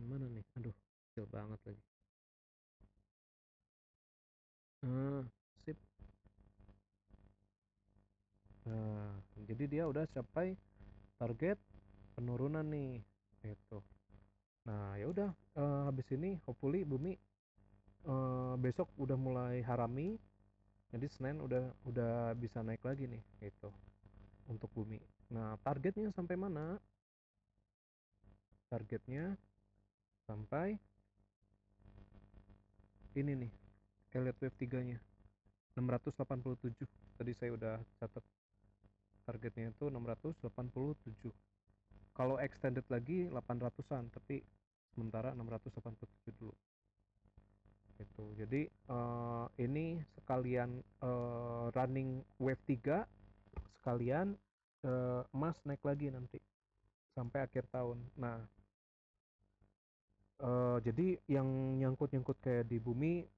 mana nih? Aduh, kecil banget lagi. Nah, sip. Nah, jadi dia udah capai target penurunan nih. Itu. Nah, ya udah, habis ini hopefully bumi besok udah mulai harami. Jadi Senin udah bisa naik lagi nih gitu untuk bumi. Nah, targetnya sampai mana? Targetnya sampai ini nih, Elliott Wave 3-nya 687. Tadi saya udah catat targetnya itu 687. Kalau extended lagi 800-an, tapi sementara 687 dulu. Gitu. Jadi ini sekalian running wave 3, sekalian emas naik lagi nanti sampai akhir tahun. Nah, jadi yang nyangkut-nyangkut kayak di bumi,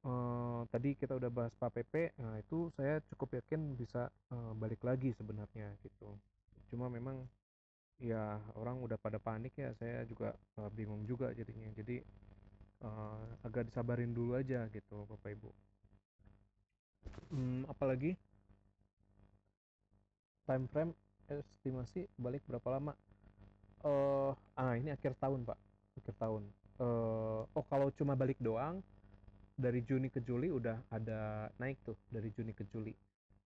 tadi kita udah bahas PAPP. Nah itu saya cukup yakin bisa balik lagi sebenarnya gitu. Cuma memang ya orang udah pada panik ya, saya juga bingung juga jadinya. Jadi agak disabarin dulu aja gitu Bapak Ibu. Apalagi time frame estimasi balik berapa lama? Ini akhir tahun Pak, akhir tahun. Oh, kalau cuma balik doang dari Juni ke Juli udah ada naik tuh dari Juni ke Juli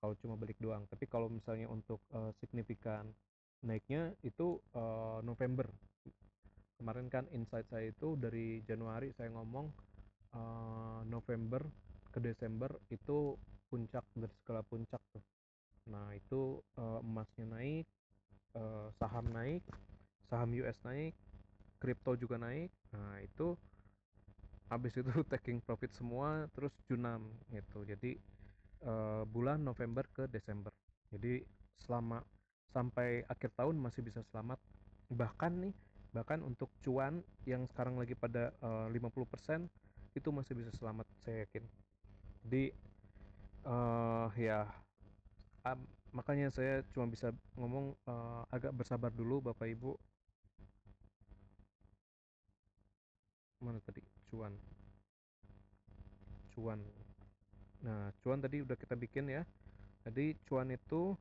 kalau cuma balik doang. Tapi kalau misalnya untuk signifikan naiknya itu November. Kemarin kan insight saya itu dari Januari saya ngomong November ke Desember itu puncak dari segala puncak tuh. Nah itu emasnya naik, saham naik, saham US naik, kripto juga naik. Nah itu habis itu taking profit semua terus junam gitu. Jadi bulan November ke Desember. Jadi selama sampai akhir tahun masih bisa selamat. Bahkan untuk cuan yang sekarang lagi pada 50% itu masih bisa selamat saya yakin. Jadi ya makanya saya cuma bisa ngomong agak bersabar dulu Bapak Ibu. Mana tadi cuan? Cuan. Nah, cuan tadi udah kita bikin ya. Jadi cuan itu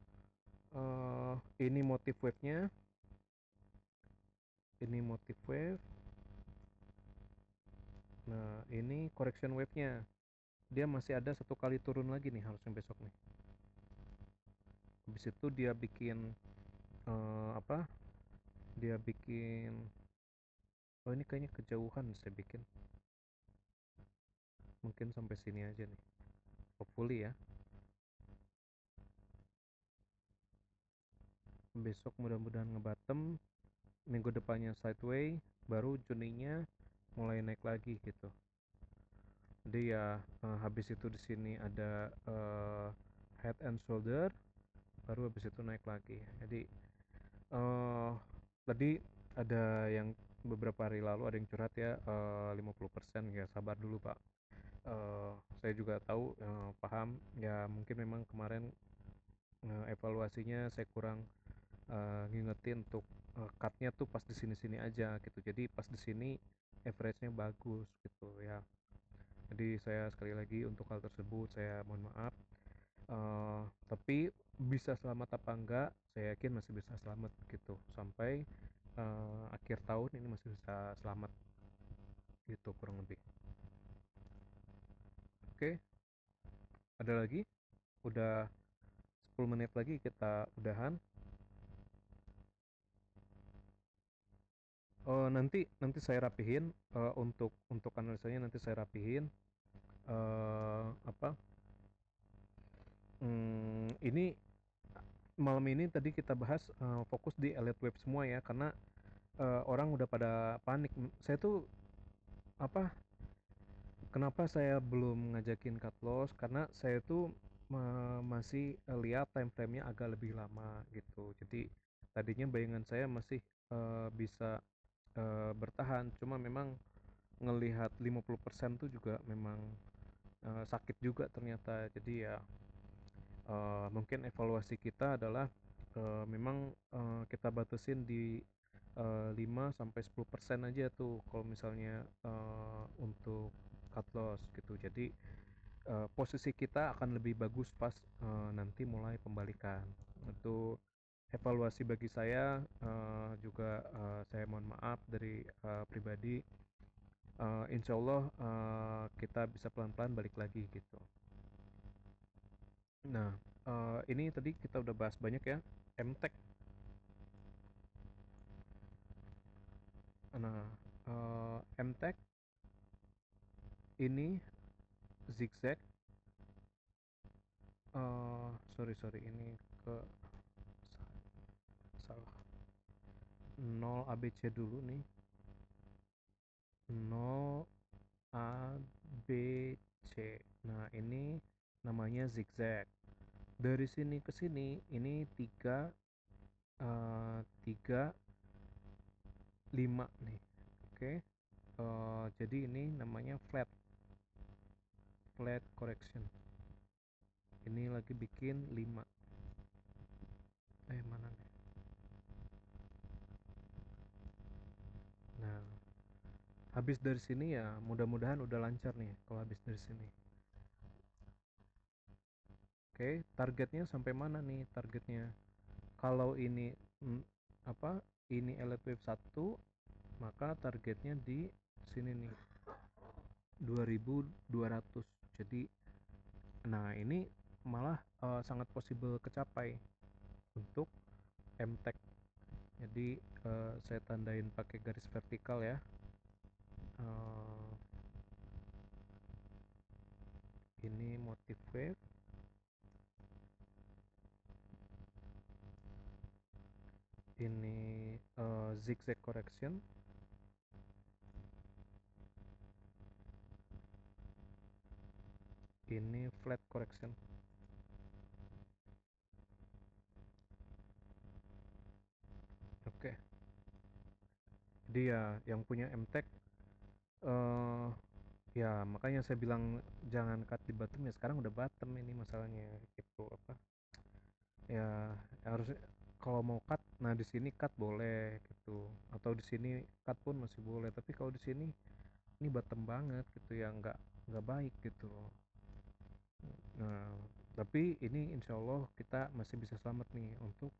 ini motif wave-nya, ini motif wave. Nah, ini correction wave-nya. Dia masih ada satu kali turun lagi nih harusnya besok nih. Habis itu dia bikin apa? Dia bikin, oh ini kayaknya kejauhan saya bikin. mungkin sampai sini aja nih, hopefully ya. Besok mudah-mudahan ngebottom, minggu depannya sideway, baru Juninya mulai naik lagi gitu. Jadi ya habis itu di sini ada head and shoulder, baru habis itu naik lagi. Jadi tadi ada yang beberapa hari lalu ada yang curhat ya, 50%, ya sabar dulu Pak. Saya juga tahu, paham ya, mungkin memang kemarin evaluasinya saya kurang ngingetin untuk cutnya tuh pas di sini-sini aja gitu. Jadi pas di sini average-nya bagus gitu ya. Jadi saya sekali lagi untuk hal tersebut saya mohon maaf. Tapi bisa selamat apa enggak, saya yakin masih bisa selamat gitu. Sampai akhir tahun ini masih bisa selamat gitu kurang lebih. Oke, ada lagi? Udah 10 menit lagi kita udahan. Nanti saya rapihin, untuk analisanya nanti saya rapihin. Apa? Ini malam ini tadi kita bahas fokus di elite web semua ya, karena orang udah pada panik. Saya tuh apa? Kenapa saya belum ngajakin cut loss? Karena saya tuh masih lihat time frame-nya agak lebih lama gitu. Jadi tadinya bayangan saya masih bisa bertahan, cuma memang ngelihat 50% tuh juga memang sakit juga ternyata. Jadi ya mungkin evaluasi kita adalah memang kita batasin di 5 sampai 10% aja tuh kalau misalnya untuk cut loss gitu. Jadi posisi kita akan lebih bagus pas nanti mulai pembalikan. Itu evaluasi bagi saya, juga saya mohon maaf dari pribadi. Insya Allah kita bisa pelan-pelan balik lagi gitu. Nah, ini tadi kita udah bahas banyak ya, MTech. Nah, MTech ini zigzag. Sorry, ini ke salah. 0 ABC dulu nih. 0 ABC. Nah, ini namanya zigzag. Dari sini ke sini ini 3 3 5 nih. Oke. Jadi ini namanya flat correction. Ini lagi bikin 5. Mana nih? Nah, habis dari sini ya mudah-mudahan udah lancar nih kalau habis dari sini. Oke, targetnya sampai mana nih targetnya? Kalau ini apa? Ini elite wave 1, maka targetnya di sini nih. 2200. Jadi nah ini malah sangat possible kecapai untuk MTech. Jadi saya tandain pakai garis vertikal ya. Ini motif wave, ini zigzag correction, ini flat correction. Oke. Jadi ya yang punya MTech, ya makanya saya bilang jangan cut di bottom ya, sekarang udah bottom ini masalahnya gitu apa. Ya harus kalau mau cut, nah di sini cut boleh gitu, atau di sini cut pun masih boleh, tapi kalau di sini ini bottom banget gitu ya, nggak baik gitu. Nah, tapi ini insya Allah kita masih bisa selamat nih untuk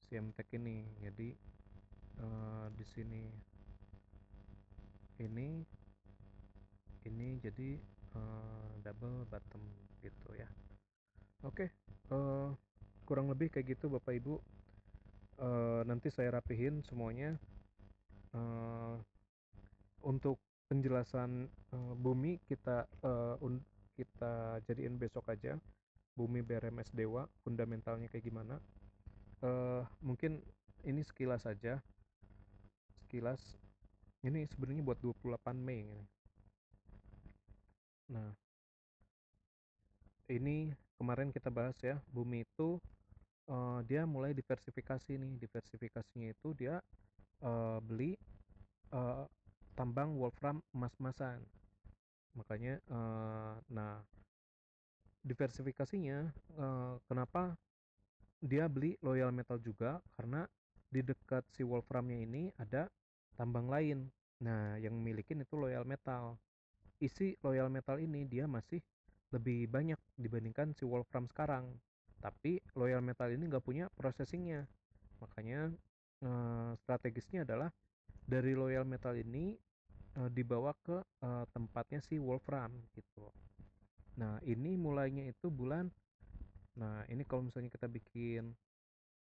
si MTech ini. Jadi di sini ini jadi double bottom gitu ya. Oke, kurang lebih kayak gitu Bapak Ibu. Nanti saya rapihin semuanya. Untuk penjelasan bumi kita jadiin besok aja. Bumi BRMS Dewa, fundamentalnya kayak gimana. Mungkin ini sekilas saja, sekilas. Ini sebenarnya buat 28 Mei ini. Nah, ini kemarin kita bahas ya, bumi itu dia mulai diversifikasi nih. Diversifikasinya itu dia beli uh, tambang wolfram emas-emasan. Makanya, nah, diversifikasinya, kenapa dia beli Loyal Metal juga, karena di dekat si wolframnya ini ada tambang lain. Nah, yang milikin itu Loyal Metal. Isi Loyal Metal ini dia masih lebih banyak dibandingkan si wolfram sekarang. Tapi Loyal Metal ini nggak punya processingnya. Makanya strategisnya adalah dari Loyal Metal ini dibawa ke tempatnya si wolfram gitu. Nah, ini mulainya itu bulan. Nah, ini kalau misalnya kita bikin,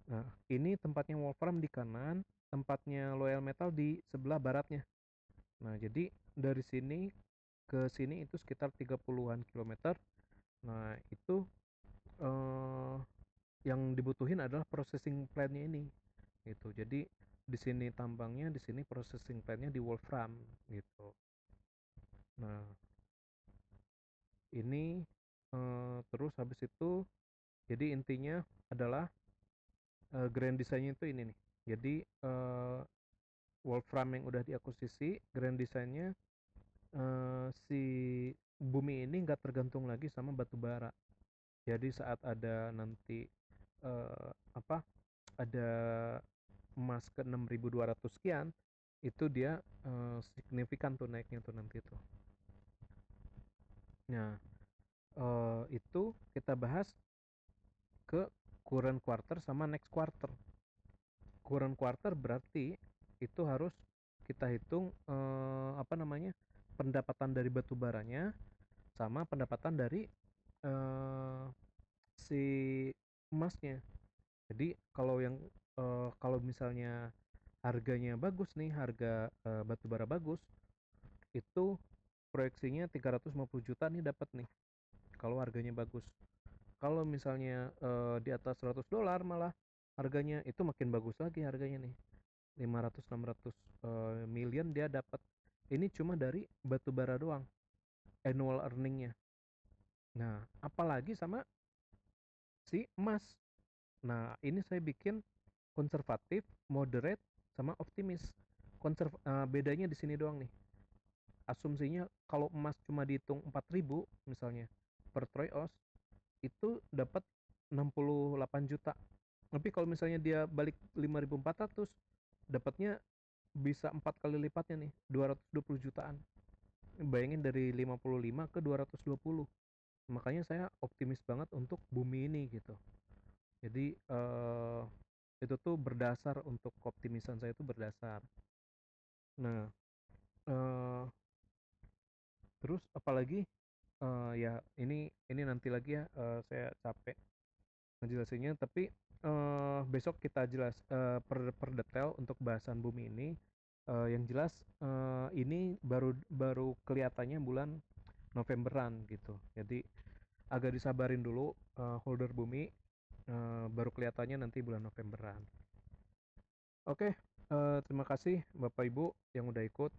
nah, ini tempatnya wolfram di kanan, tempatnya Loyal Metal di sebelah baratnya. Nah, jadi dari sini ke sini itu sekitar 30-an kilometer. Nah, itu eh, yang dibutuhin adalah processing plant-nya ini. Gitu. Jadi di sini tambangnya, di sini processing plant-nya di wolfram gitu. Nah, ini terus habis itu, jadi intinya adalah grand design-nya itu ini nih. Jadi wolfram yang udah diakuisisi, grand design-nya si bumi ini nggak tergantung lagi sama batu bara. Jadi saat ada nanti apa, ada emas ke 6.200 sekian, itu dia signifikan tuh naiknya tuh nanti tuh. Nah, itu kita bahas ke current quarter sama next quarter. Current quarter berarti itu harus kita hitung apa namanya, pendapatan dari batu baranya sama pendapatan dari eh, si emasnya. Jadi kalau misalnya harganya bagus nih, harga batu bara bagus, itu proyeksinya 350 juta nih dapat nih kalau harganya bagus. Kalau misalnya di atas $100 malah harganya itu makin bagus lagi harganya nih. 500-600 million dia dapat. Ini cuma dari batu bara doang, annual earningnya. Nah, apalagi sama si emas. Nah, ini saya bikin konservatif, moderate, sama optimis. Bedanya di sini doang nih. Asumsinya kalau emas cuma dihitung 4.000 misalnya per troy ounce, itu dapat 68 juta. Tapi kalau misalnya dia balik 5.400, dapatnya bisa 4 kali lipatnya nih, 220 jutaan. Bayangin dari 55 ke 220. Makanya saya optimis banget untuk bumi ini gitu. Jadi itu tuh berdasar, untuk keoptimisan saya itu berdasar. Nah, eh, terus apalagi, ya ini nanti lagi ya, saya capek ngejelasinnya, tapi besok kita jelas per detail untuk bahasan bumi ini. Yang jelas ini baru baru kelihatannya bulan Novemberan gitu. Jadi agak disabarin dulu, holder bumi, baru kelihatannya nanti bulan Novemberan. Oke, terima kasih Bapak Ibu yang udah ikut.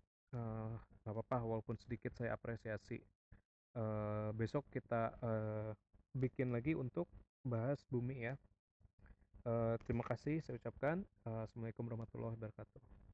Nggak apa-apa walaupun sedikit saya apresiasi. Besok kita bikin lagi untuk bahas bumi ya. Terima kasih saya ucapkan. Assalamualaikum warahmatullahi wabarakatuh.